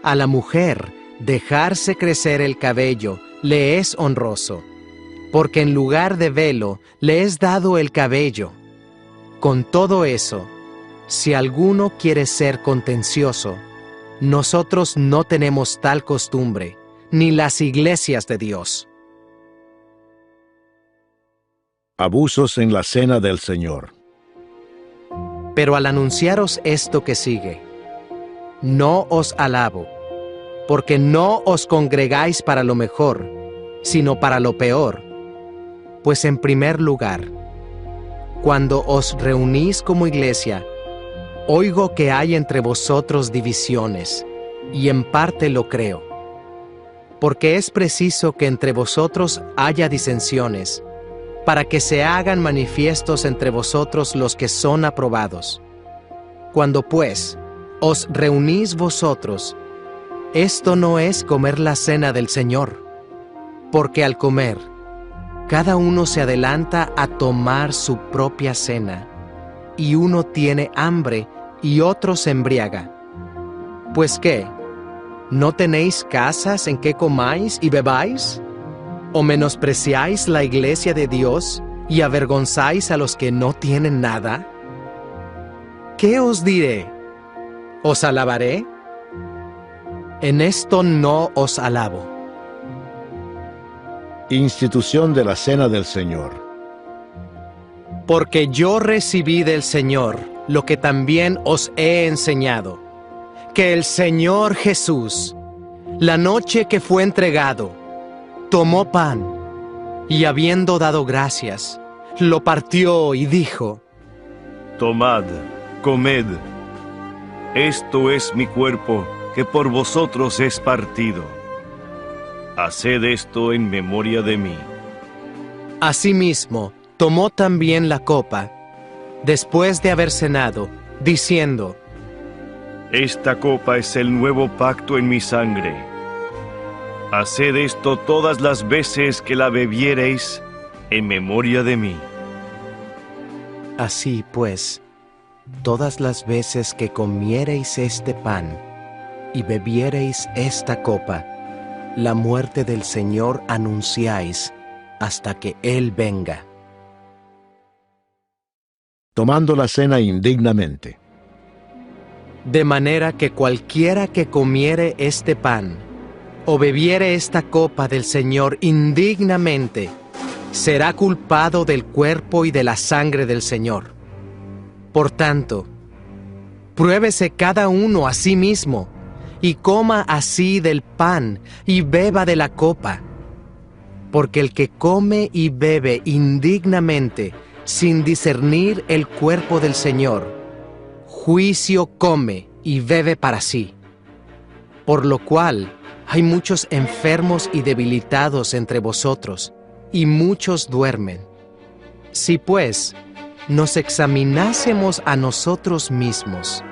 a la mujer dejarse crecer el cabello le es honroso, porque en lugar de velo le es dado el cabello. Con todo eso, si alguno quiere ser contencioso, nosotros no tenemos tal costumbre, ni las iglesias de Dios. Abusos en la cena del Señor. Pero al anunciaros esto que sigue, no os alabo, porque no os congregáis para lo mejor, sino para lo peor. Pues en primer lugar, cuando os reunís como iglesia, oigo que hay entre vosotros divisiones, y en parte lo creo. Porque es preciso que entre vosotros haya disensiones, para que se hagan manifiestos entre vosotros los que son aprobados. Cuando pues os reunís vosotros, esto no es comer la cena del Señor, porque al comer, cada uno se adelanta a tomar su propia cena, y uno tiene hambre y otro se embriaga. ¿Pues qué? ¿No tenéis casas en que comáis y bebáis? ¿O menospreciáis la iglesia de Dios y avergonzáis a los que no tienen nada? ¿Qué os diré? ¿Os alabaré? En esto no os alabo. Institución de la Cena del Señor. Porque yo recibí del Señor lo que también os he enseñado, que el Señor Jesús, la noche que fue entregado, tomó pan, y habiendo dado gracias, lo partió y dijo: Tomad, comed, esto es mi cuerpo, que por vosotros es partido. Haced esto en memoria de mí. Asimismo, tomó también la copa, después de haber cenado, diciendo: Esta copa es el nuevo pacto en mi sangre. Haced esto todas las veces que la bebiereis en memoria de mí. Así pues, todas las veces que comiereis este pan y bebiereis esta copa, la muerte del Señor anunciáis hasta que Él venga. Tomando la cena indignamente. De manera que cualquiera que comiere este pan o bebiere esta copa del Señor indignamente, será culpado del cuerpo y de la sangre del Señor. Por tanto, pruébese cada uno a sí mismo, y coma así del pan y beba de la copa. Porque el que come y bebe indignamente, sin discernir el cuerpo del Señor, juicio come y bebe para sí. Por lo cual hay muchos enfermos y debilitados entre vosotros, y muchos duermen. Si pues nos examinásemos a nosotros mismos,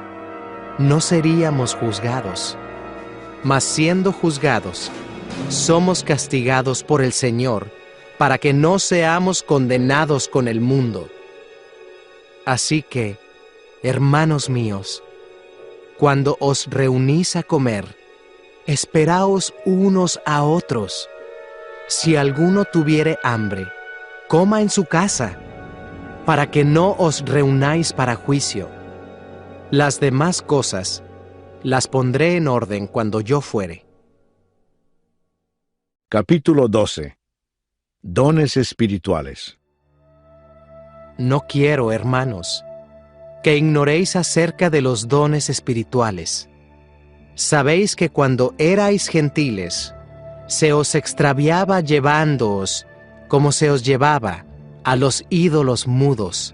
no seríamos juzgados. Mas siendo juzgados, somos castigados por el Señor, para que no seamos condenados con el mundo. Así que, hermanos míos, cuando os reunís a comer, esperaos unos a otros. Si alguno tuviere hambre, coma en su casa, para que no os reunáis para juicio. Las demás cosas las pondré en orden cuando yo fuere. Capítulo 12. Dones espirituales. No quiero, hermanos, que ignoréis acerca de los dones espirituales. Sabéis que cuando erais gentiles, se os extraviaba llevándoos, como se os llevaba, a los ídolos mudos.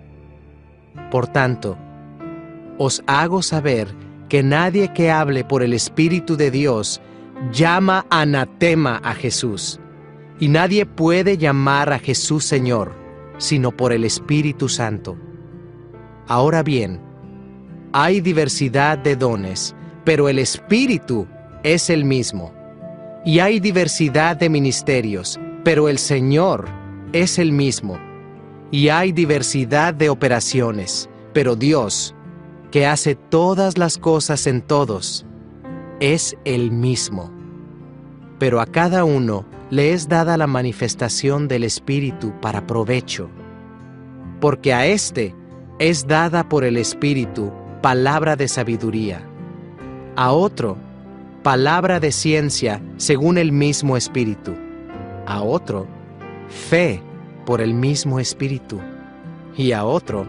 Por tanto, os hago saber que nadie que hable por el Espíritu de Dios llama anatema a Jesús, y nadie puede llamar a Jesús Señor, sino por el Espíritu Santo. Ahora bien, hay diversidad de dones, pero el Espíritu es el mismo. Y hay diversidad de ministerios, pero el Señor es el mismo. Y hay diversidad de operaciones, pero Dios, que hace todas las cosas en todos, es el mismo. Pero a cada uno le es dada la manifestación del Espíritu para provecho. Porque a éste es dada por el Espíritu palabra de sabiduría, a otro palabra de ciencia según el mismo Espíritu, a otro fe por el mismo Espíritu, y a otro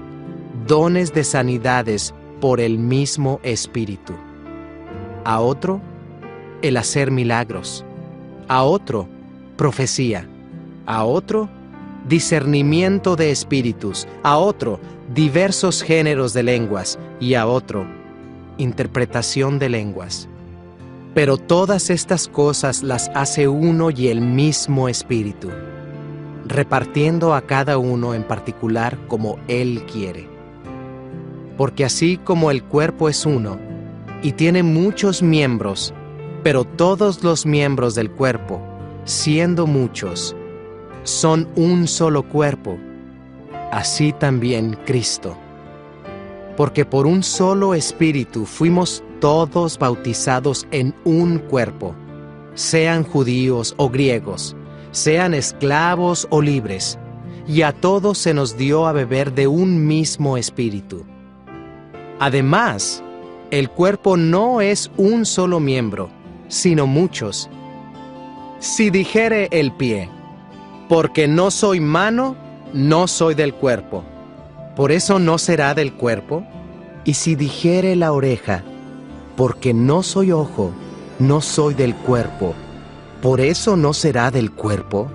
dones de sanidades por el mismo Espíritu, a otro el hacer milagros, a otro profecía, a otro discernimiento de espíritus, a otro diversos géneros de lenguas, y a otro interpretación de lenguas. Pero todas estas cosas las hace uno y el mismo Espíritu, repartiendo a cada uno en particular como Él quiere. Porque así como el cuerpo es uno, y tiene muchos miembros, pero todos los miembros del cuerpo, siendo muchos, son un solo cuerpo, así también Cristo. Porque por un solo Espíritu fuimos todos bautizados en un cuerpo, sean judíos o griegos, sean esclavos o libres, y a todos se nos dio a beber de un mismo Espíritu. Además, el cuerpo no es un solo miembro, sino muchos. Si dijere el pie, porque no soy mano, no soy del cuerpo, ¿por eso no será del cuerpo? Y si dijere la oreja, porque no soy ojo, no soy del cuerpo, ¿por eso no será del cuerpo?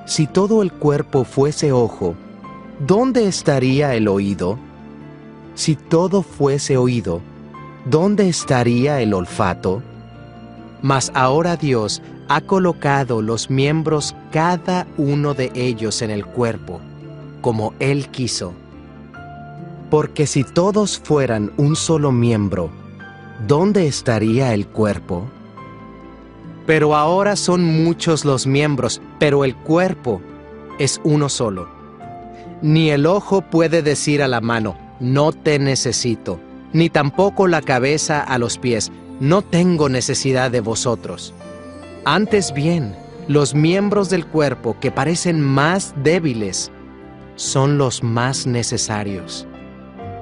Si todo el cuerpo fuese ojo, ¿dónde estaría el oído? Si todo fuese oído, ¿dónde estaría el olfato? Mas ahora Dios ha colocado los miembros cada uno de ellos en el cuerpo, como Él quiso. Porque si todos fueran un solo miembro, ¿dónde estaría el cuerpo? Pero ahora son muchos los miembros, pero el cuerpo es uno solo. Ni el ojo puede decir a la mano, no te necesito, ni tampoco la cabeza a los pies, no tengo necesidad de vosotros. Antes bien, los miembros del cuerpo que parecen más débiles son los más necesarios.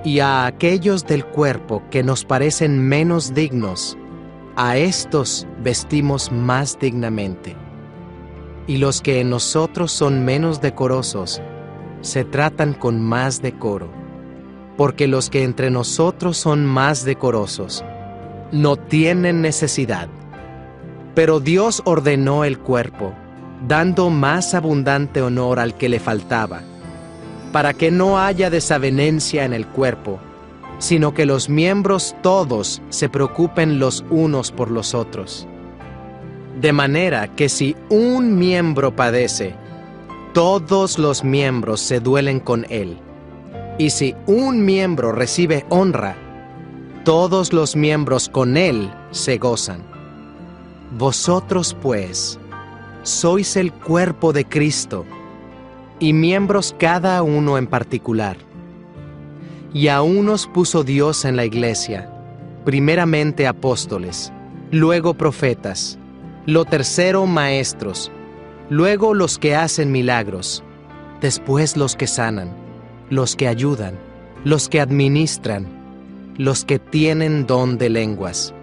Y a aquellos del cuerpo que nos parecen menos dignos, a estos vestimos más dignamente. Y los que en nosotros son menos decorosos, se tratan con más decoro. Porque los que entre nosotros son más decorosos, no tienen necesidad. Pero Dios ordenó el cuerpo, dando más abundante honor al que le faltaba, para que no haya desavenencia en el cuerpo, sino que los miembros todos se preocupen los unos por los otros. De manera que si un miembro padece, todos los miembros se duelen con él. Y si un miembro recibe honra, todos los miembros con él se gozan. Vosotros, pues, sois el cuerpo de Cristo, y miembros cada uno en particular. Y a unos puso Dios en la iglesia, primeramente apóstoles, luego profetas, lo tercero maestros, luego los que hacen milagros, después los que sanan, los que ayudan, los que administran, los que tienen don de lenguas.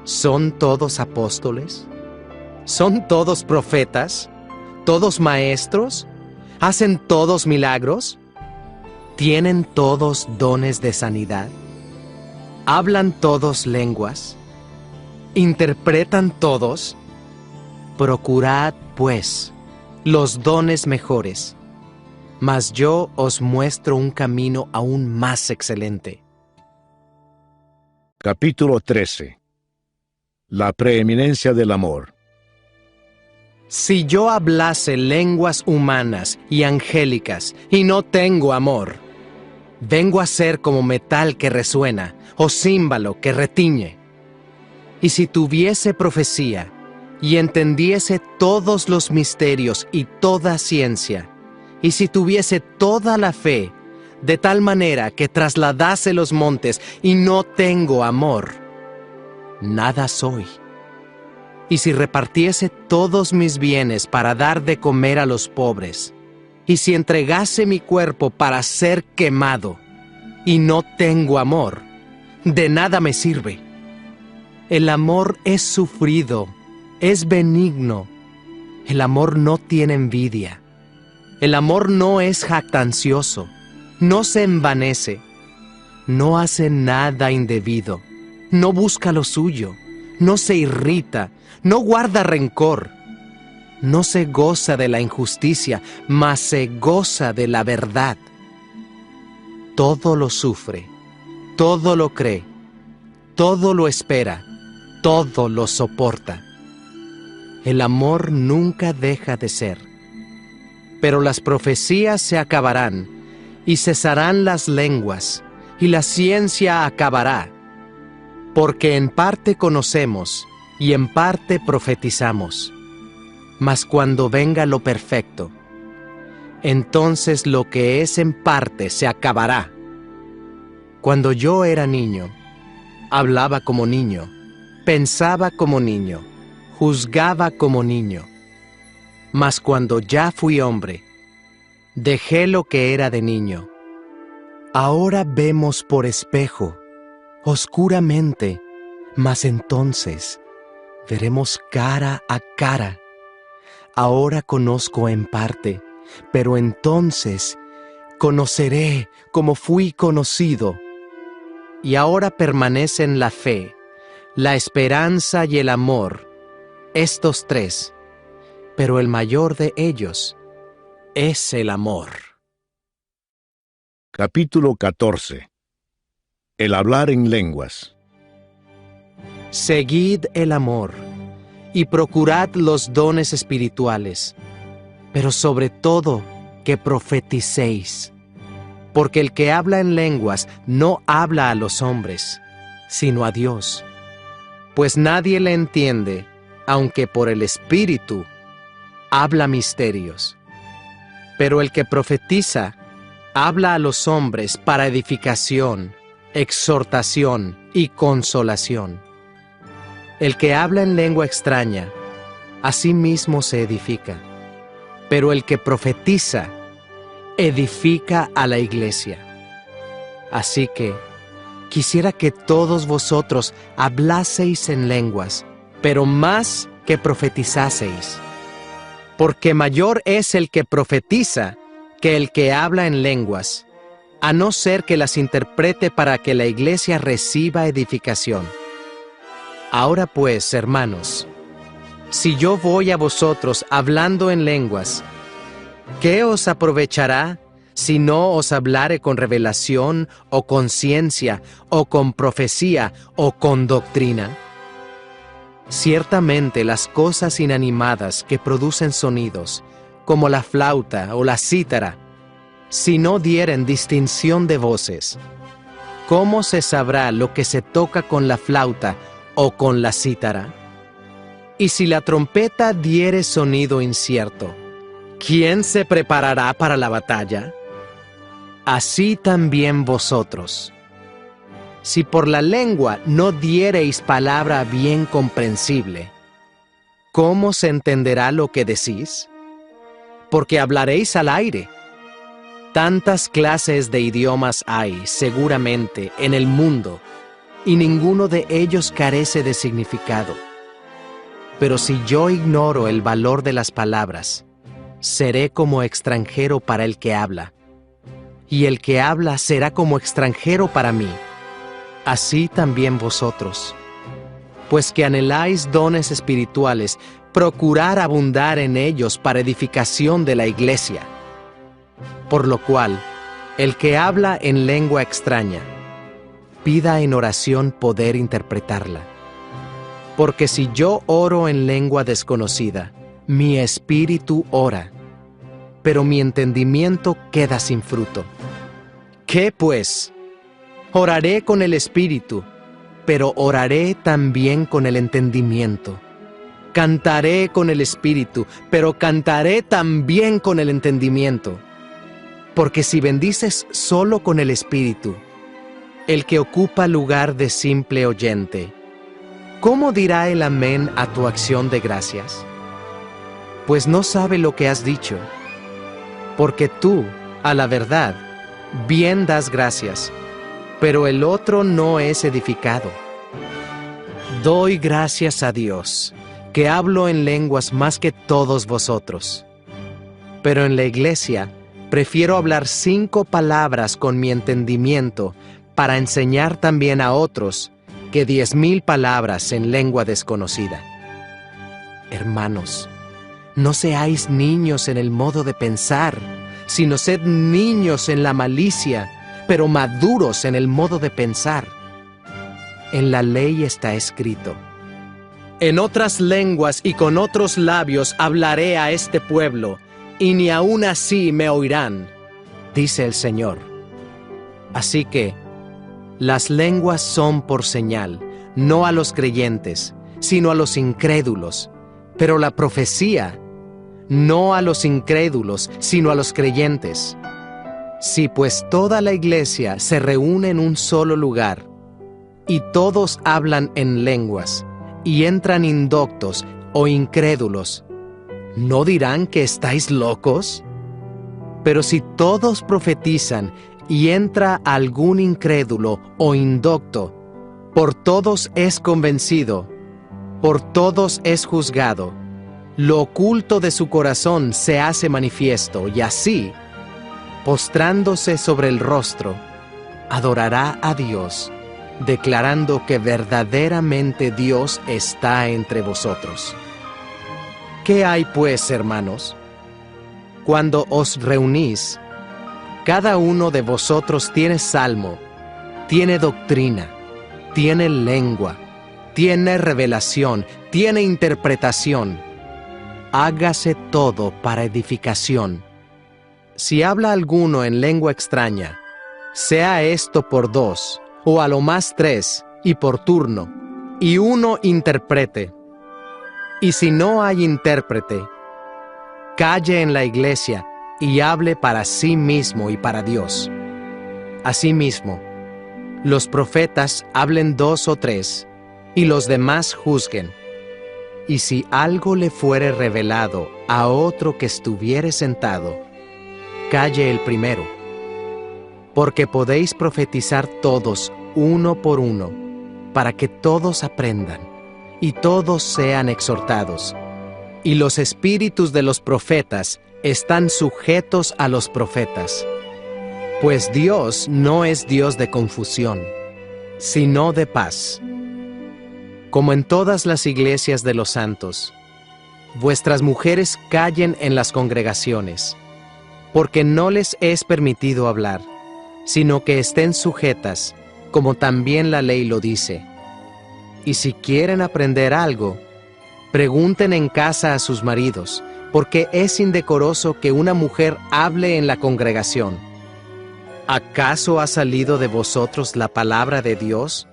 ¿Son todos apóstoles? ¿Son todos profetas? ¿Todos maestros? ¿Hacen todos milagros? ¿Tienen todos dones de sanidad? ¿Hablan todos lenguas? ¿Interpretan todos? Procurad, pues, los dones mejores, mas yo os muestro un camino aún más excelente. Capítulo 13. La preeminencia del amor. Si yo hablase lenguas humanas y angélicas y no tengo amor, vengo a ser como metal que resuena o címbalo que retiñe. Y si tuviese profecía y entendiese todos los misterios y toda ciencia, y si tuviese toda la fe, de tal manera que trasladase los montes y no tengo amor, nada soy. Y si repartiese todos mis bienes para dar de comer a los pobres, y si entregase mi cuerpo para ser quemado, y no tengo amor, de nada me sirve. El amor es sufrido, es benigno. El amor no tiene envidia. El amor no es jactancioso, no se envanece, no hace nada indebido, no busca lo suyo, no se irrita, no guarda rencor, no se goza de la injusticia, mas se goza de la verdad. Todo lo sufre, todo lo cree, todo lo espera, todo lo soporta. El amor nunca deja de ser. Pero las profecías se acabarán, y cesarán las lenguas, y la ciencia acabará. Porque en parte conocemos, y en parte profetizamos. Mas cuando venga lo perfecto, entonces lo que es en parte se acabará. Cuando yo era niño, hablaba como niño, pensaba como niño, juzgaba como niño. Mas cuando ya fui hombre, dejé lo que era de niño. Ahora vemos por espejo, oscuramente, mas entonces veremos cara a cara. Ahora conozco en parte, pero entonces conoceré como fui conocido. Y ahora permanecen la fe, la esperanza y el amor, estos tres, pero el mayor de ellos es el amor. Capítulo 14. El hablar en lenguas. Seguid el amor y procurad los dones espirituales, pero sobre todo que profeticéis. Porque el que habla en lenguas no habla a los hombres, sino a Dios. Pues nadie le entiende, aunque por el Espíritu habla misterios. Pero el que profetiza habla a los hombres para edificación, exhortación y consolación. El que habla en lengua extraña, a sí mismo se edifica. Pero el que profetiza, edifica a la iglesia. Así que, quisiera que todos vosotros hablaseis en lenguas, pero más que profetizaseis. Porque mayor es el que profetiza que el que habla en lenguas, a no ser que las interprete para que la iglesia reciba edificación. Ahora pues, hermanos, si yo voy a vosotros hablando en lenguas, ¿qué os aprovechará si no os hablare con revelación, o con ciencia, o con profecía, o con doctrina? Ciertamente las cosas inanimadas que producen sonidos, como la flauta o la cítara, si no dieren distinción de voces, ¿cómo se sabrá lo que se toca con la flauta o con la cítara? Y si la trompeta diere sonido incierto, ¿quién se preparará para la batalla? Así también vosotros. Si por la lengua no diereis palabra bien comprensible, ¿cómo se entenderá lo que decís? Porque hablaréis al aire. Tantas clases de idiomas hay, seguramente, en el mundo, y ninguno de ellos carece de significado. Pero si yo ignoro el valor de las palabras, seré como extranjero para el que habla, y el que habla será como extranjero para mí. Así también vosotros. Pues que anheláis dones espirituales, procurad abundar en ellos para edificación de la iglesia. Por lo cual, el que habla en lengua extraña, pida en oración poder interpretarla. Porque si yo oro en lengua desconocida, mi espíritu ora, pero mi entendimiento queda sin fruto. ¿Qué pues? Oraré con el espíritu, pero oraré también con el entendimiento. Cantaré con el espíritu, pero cantaré también con el entendimiento. Porque si bendices solo con el espíritu, el que ocupa lugar de simple oyente, ¿cómo dirá el amén a tu acción de gracias? Pues no sabe lo que has dicho, porque tú, a la verdad, bien das gracias, pero el otro no es edificado. Doy gracias a Dios, que hablo en lenguas más que todos vosotros. Pero en la iglesia prefiero hablar 5 palabras con mi entendimiento para enseñar también a otros que 10,000 palabras en lengua desconocida. Hermanos, no seáis niños en el modo de pensar, sino sed niños en la malicia, pero maduros en el modo de pensar. En la ley está escrito: en otras lenguas y con otros labios hablaré a este pueblo, y ni aun así me oirán, dice el Señor. Así que, las lenguas son por señal, no a los creyentes, sino a los incrédulos, pero la profecía, no a los incrédulos, sino a los creyentes. Si pues toda la iglesia se reúne en un solo lugar, y todos hablan en lenguas, y entran indoctos o incrédulos, ¿no dirán que estáis locos? Pero si todos profetizan, y entra algún incrédulo o indocto, por todos es convencido, por todos es juzgado, lo oculto de su corazón se hace manifiesto, y así, postrándose sobre el rostro, adorará a Dios, declarando que verdaderamente Dios está entre vosotros. ¿Qué hay pues, hermanos? Cuando os reunís, cada uno de vosotros tiene salmo, tiene doctrina, tiene lengua, tiene revelación, tiene interpretación. Hágase todo para edificación, si habla alguno en lengua extraña, sea esto por 2, o a lo más 3, y por turno, y uno interprete. Y si no hay intérprete, calle en la iglesia y hable para sí mismo y para Dios. Asimismo, los profetas hablen 2 o 3, y los demás juzguen. Y si algo le fuere revelado a otro que estuviere sentado, calle el primero. Porque podéis profetizar todos uno por uno, para que todos aprendan, y todos sean exhortados. Y los espíritus de los profetas están sujetos a los profetas. Pues Dios no es Dios de confusión, sino de paz. Como en todas las iglesias de los santos, vuestras mujeres callen en las congregaciones, porque no les es permitido hablar, sino que estén sujetas, como también la ley lo dice. Y si quieren aprender algo, pregunten en casa a sus maridos, porque es indecoroso que una mujer hable en la congregación. ¿Acaso ha salido de vosotros la palabra de Dios?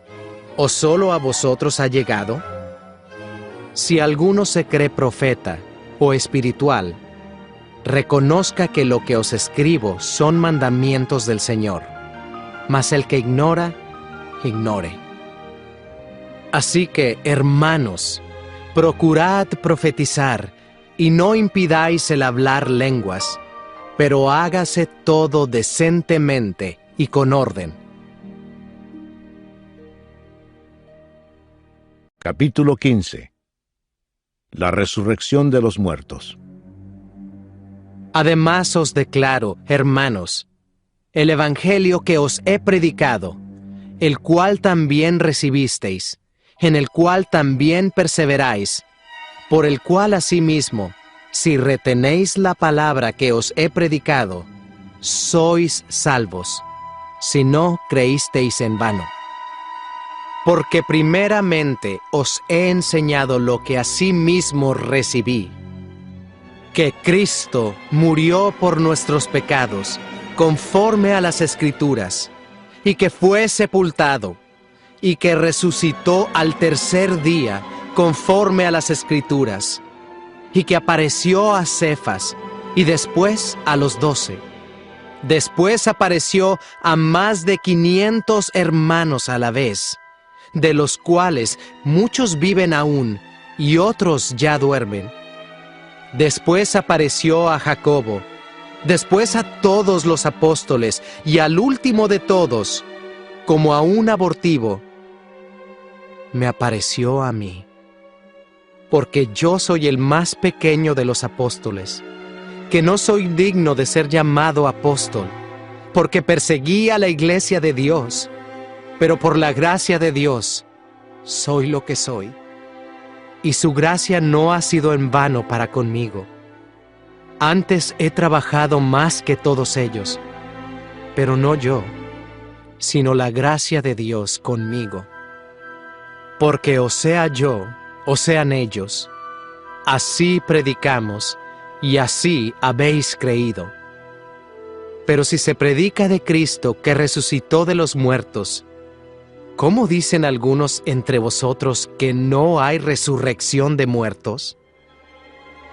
¿O solo a vosotros ha llegado? Si alguno se cree profeta o espiritual, reconozca que lo que os escribo son mandamientos del Señor. Mas el que ignora, ignore. Así que, hermanos, procurad profetizar, y no impidáis el hablar lenguas, pero hágase todo decentemente y con orden. Capítulo 15. La resurrección de los muertos. Además os declaro, hermanos, el evangelio que os he predicado, el cual también recibisteis, en el cual también perseveráis, por el cual asimismo, si retenéis la palabra que os he predicado, sois salvos, si no creísteis en vano. Porque primeramente os he enseñado lo que asimismo recibí, que Cristo murió por nuestros pecados, conforme a las Escrituras, y que fue sepultado, y que resucitó al tercer día, conforme a las Escrituras, y que apareció a Cefas, y después a los 12. Después apareció a más de 500 hermanos a la vez, de los cuales muchos viven aún, y otros ya duermen. Después apareció a Jacobo, después a todos los apóstoles, y al último de todos, como a un abortivo, me apareció a mí, porque yo soy el más pequeño de los apóstoles, que no soy digno de ser llamado apóstol, porque perseguí a la iglesia de Dios, pero por la gracia de Dios soy lo que soy, y su gracia no ha sido en vano para conmigo. Antes he trabajado más que todos ellos, pero no yo, sino la gracia de Dios conmigo. Porque o sea yo, o sean ellos, así predicamos, y así habéis creído. Pero si se predica de Cristo que resucitó de los muertos, ¿cómo dicen algunos entre vosotros que no hay resurrección de muertos?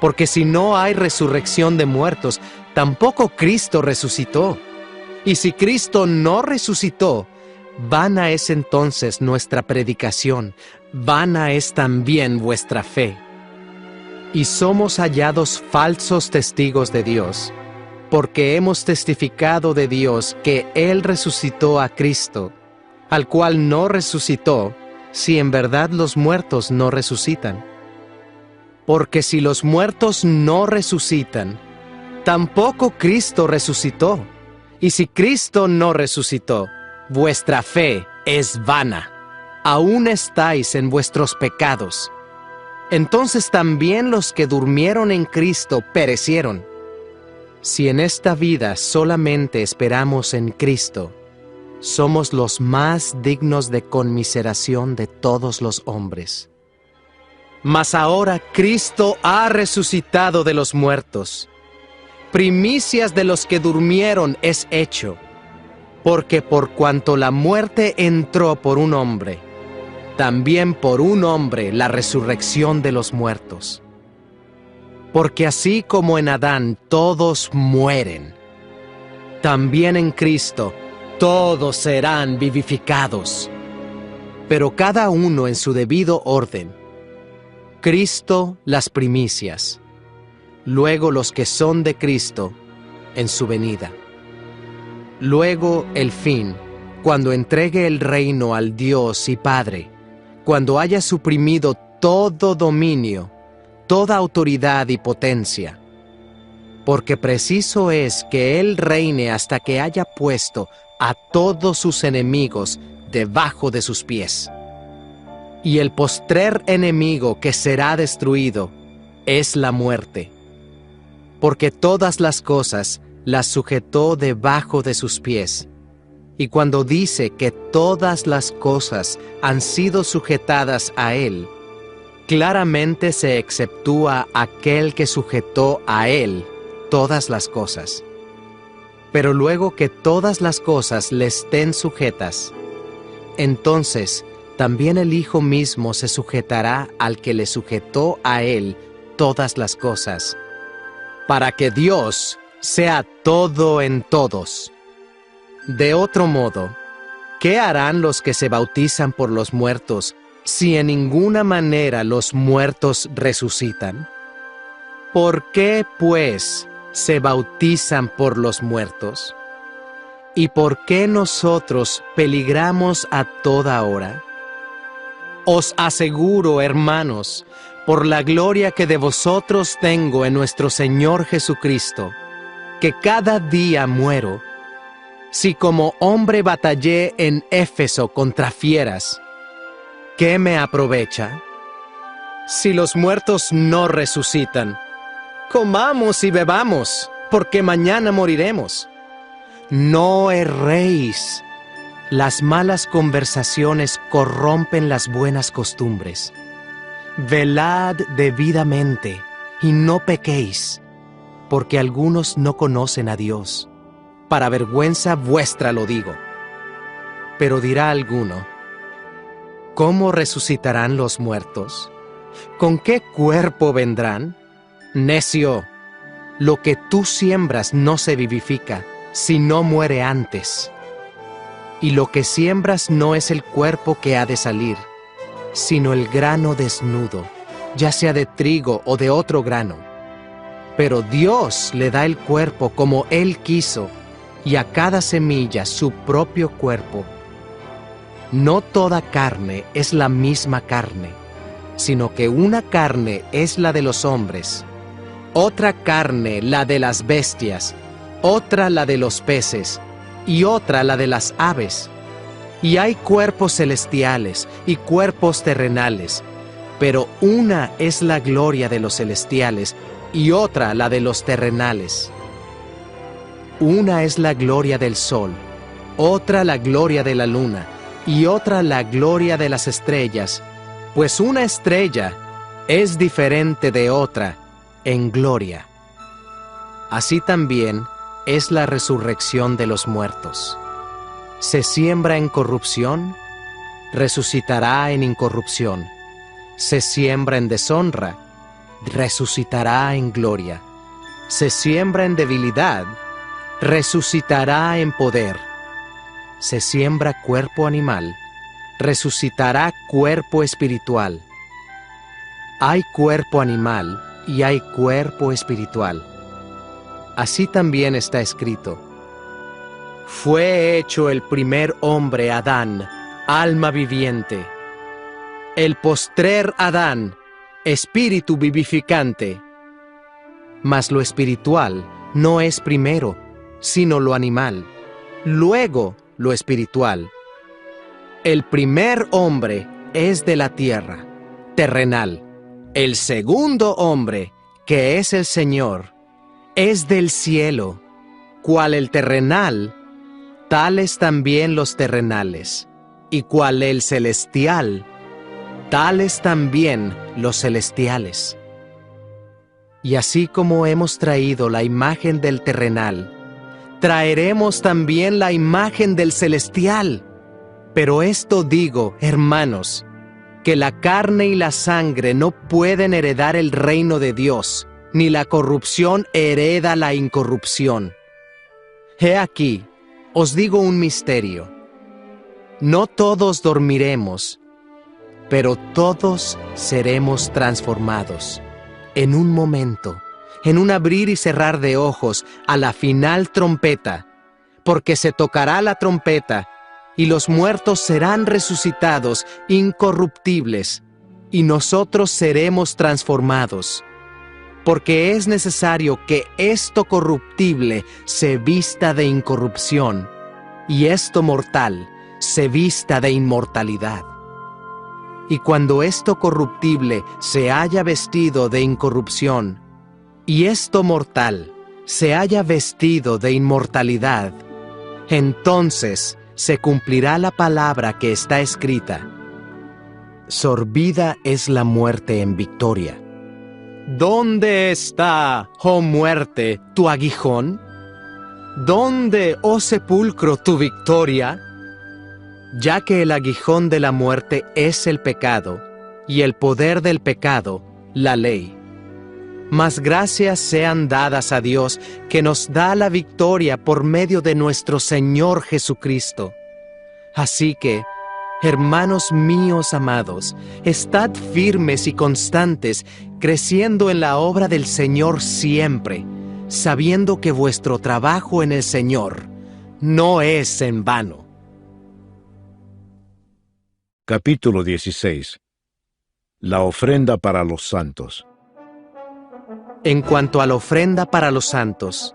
Porque si no hay resurrección de muertos, tampoco Cristo resucitó. Y si Cristo no resucitó, vana es entonces nuestra predicación, vana es también vuestra fe. Y somos hallados falsos testigos de Dios, porque hemos testificado de Dios que Él resucitó a Cristo, al cual no resucitó, si en verdad los muertos no resucitan. Porque si los muertos no resucitan, tampoco Cristo resucitó. Y si Cristo no resucitó, vuestra fe es vana. Aún estáis en vuestros pecados. Entonces también los que durmieron en Cristo perecieron. Si en esta vida solamente esperamos en Cristo, somos los más dignos de conmiseración de todos los hombres. Mas ahora Cristo ha resucitado de los muertos, primicias de los que durmieron es hecho, porque por cuanto la muerte entró por un hombre, también por un hombre la resurrección de los muertos. Porque así como en Adán todos mueren, también en Cristo todos serán vivificados, pero cada uno en su debido orden. Cristo las primicias, luego los que son de Cristo en su venida. Luego el fin, cuando entregue el reino al Dios y Padre, cuando haya suprimido todo dominio, toda autoridad y potencia, porque preciso es que Él reine hasta que haya puesto a todos sus enemigos debajo de sus pies. Y el postrer enemigo que será destruido es la muerte, porque todas las cosas las sujetó debajo de sus pies. Y cuando dice que todas las cosas han sido sujetadas a Él, claramente se exceptúa aquel que sujetó a Él todas las cosas. Pero luego que todas las cosas le estén sujetas, entonces también el Hijo mismo se sujetará al que le sujetó a Él todas las cosas, para que Dios sea todo en todos. De otro modo, ¿qué harán los que se bautizan por los muertos si en ninguna manera los muertos resucitan? ¿Por qué, pues, se bautizan por los muertos? ¿Y por qué nosotros peligramos a toda hora? Os aseguro, hermanos, por la gloria que de vosotros tengo en nuestro Señor Jesucristo, que cada día muero. Si como hombre batallé en Éfeso contra fieras, ¿qué me aprovecha? Si los muertos no resucitan, comamos y bebamos, porque mañana moriremos. No erréis. Las malas conversaciones corrompen las buenas costumbres. Velad debidamente y no pequéis, porque algunos no conocen a Dios. Para vergüenza vuestra lo digo. Pero dirá alguno: ¿cómo resucitarán los muertos? ¿Con qué cuerpo vendrán? Necio, lo que tú siembras no se vivifica, si no muere antes. Y lo que siembras no es el cuerpo que ha de salir, sino el grano desnudo, ya sea de trigo o de otro grano. Pero Dios le da el cuerpo como Él quiso, y a cada semilla su propio cuerpo. No toda carne es la misma carne, sino que una carne es la de los hombres, otra carne la de las bestias, otra la de los peces, y otra la de las aves. Y hay cuerpos celestiales y cuerpos terrenales, pero una es la gloria de los celestiales y otra la de los terrenales. Una es la gloria del sol, otra la gloria de la luna, y otra la gloria de las estrellas, pues una estrella es diferente de otra en gloria. Así también es la resurrección de los muertos. Se siembra en corrupción, resucitará en incorrupción. Se siembra en deshonra, resucitará en gloria. Se siembra en debilidad, resucitará en poder. Se siembra cuerpo animal, resucitará cuerpo espiritual. Hay cuerpo animal y hay cuerpo espiritual. Así también está escrito: fue hecho el primer hombre Adán, alma viviente. El postrer Adán, espíritu vivificante. Mas lo espiritual no es primero, sino lo animal, luego lo espiritual. El primer hombre es de la tierra, terrenal. El segundo hombre, que es el Señor, es del cielo. Cual el terrenal, tales también los terrenales, y cual el celestial, tales también los celestiales. Y así como hemos traído la imagen del terrenal, traeremos también la imagen del celestial. Pero esto digo, hermanos, que la carne y la sangre no pueden heredar el reino de Dios, ni la corrupción hereda la incorrupción. He aquí, os digo un misterio. No todos dormiremos, pero todos seremos transformados. En un momento, en un abrir y cerrar de ojos, a la final trompeta, porque se tocará la trompeta, y los muertos serán resucitados incorruptibles, y nosotros seremos transformados. Porque es necesario que esto corruptible se vista de incorrupción, y esto mortal se vista de inmortalidad. Y cuando esto corruptible se haya vestido de incorrupción, y esto mortal se haya vestido de inmortalidad, entonces se cumplirá la palabra que está escrita: sorbida es la muerte en victoria. ¿Dónde está, oh muerte, tu aguijón? ¿Dónde, oh sepulcro, tu victoria? Ya que el aguijón de la muerte es el pecado, y el poder del pecado, la ley. Mas gracias sean dadas a Dios, que nos da la victoria por medio de nuestro Señor Jesucristo. Así que, hermanos míos amados, estad firmes y constantes, creciendo en la obra del Señor siempre, sabiendo que vuestro trabajo en el Señor no es en vano. Capítulo 16. La ofrenda para los santos. En cuanto a la ofrenda para los santos,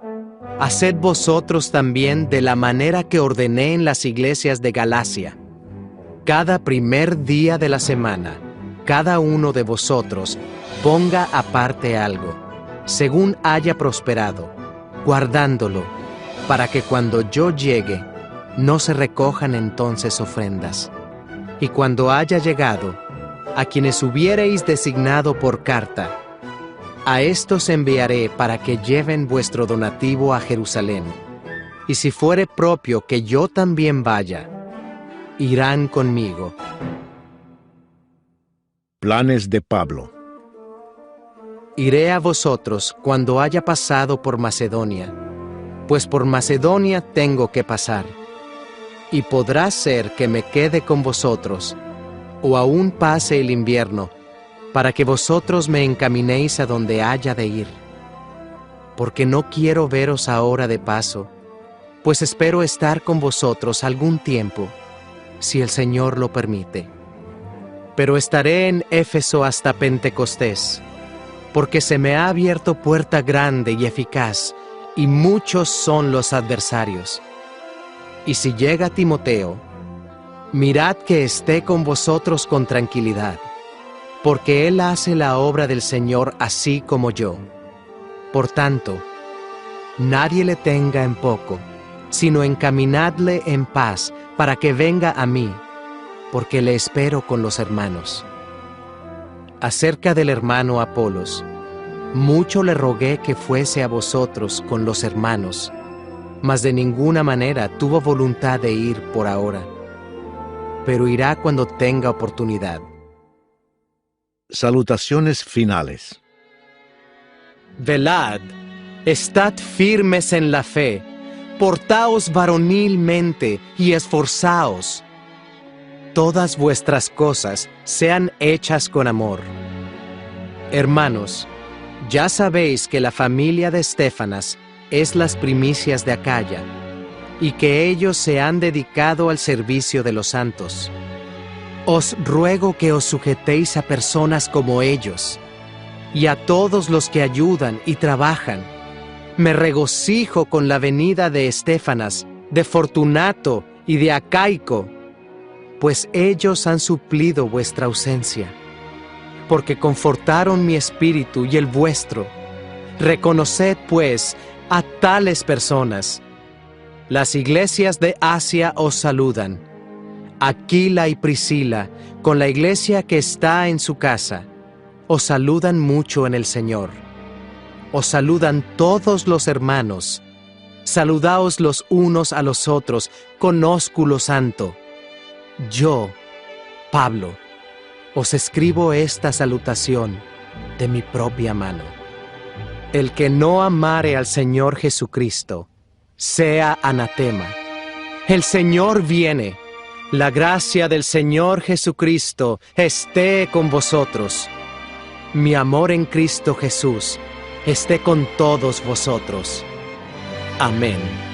haced vosotros también de la manera que ordené en las iglesias de Galacia. Cada primer día de la semana, cada uno de vosotros ponga aparte algo, según haya prosperado, guardándolo, para que cuando yo llegue, no se recojan entonces ofrendas. Y cuando haya llegado, a quienes hubiereis designado por carta, a estos enviaré para que lleven vuestro donativo a Jerusalén. Y si fuere propio que yo también vaya, irán conmigo. Planes de Pablo. Iré a vosotros cuando haya pasado por Macedonia, pues por Macedonia tengo que pasar. Y podrá ser que me quede con vosotros, o aún pase el invierno, para que vosotros me encaminéis a donde haya de ir. Porque no quiero veros ahora de paso, pues espero estar con vosotros algún tiempo, si el Señor lo permite. Pero estaré en Éfeso hasta Pentecostés, porque se me ha abierto puerta grande y eficaz, y muchos son los adversarios. Y si llega Timoteo, mirad que esté con vosotros con tranquilidad, porque él hace la obra del Señor así como yo. Por tanto, nadie le tenga en poco, sino encaminadle en paz para que venga a mí, porque le espero con los hermanos. Acerca del hermano Apolos, mucho le rogué que fuese a vosotros con los hermanos, mas de ninguna manera tuvo voluntad de ir por ahora, pero irá cuando tenga oportunidad. Salutaciones finales. Velad, estad firmes en la fe, portaos varonilmente y esforzaos. Todas vuestras cosas sean hechas con amor. Hermanos, ya sabéis que la familia de Estéfanas es las primicias de Acaya, y que ellos se han dedicado al servicio de los santos. Os ruego que os sujetéis a personas como ellos, y a todos los que ayudan y trabajan. Me regocijo con la venida de Estéfanas, de Fortunato y de Acaico, pues ellos han suplido vuestra ausencia, porque confortaron mi espíritu y el vuestro. Reconoced, pues, a tales personas. Las iglesias de Asia os saludan. Aquila y Priscila, con la iglesia que está en su casa, os saludan mucho en el Señor. os saludan todos los hermanos. Saludaos los unos a los otros con ósculo santo. Yo, Pablo, os escribo esta salutación de mi propia mano. El que no amare al Señor Jesucristo, sea anatema. El Señor viene. La gracia del Señor Jesucristo esté con vosotros. Mi amor en Cristo Jesús esté con todos vosotros. Amén.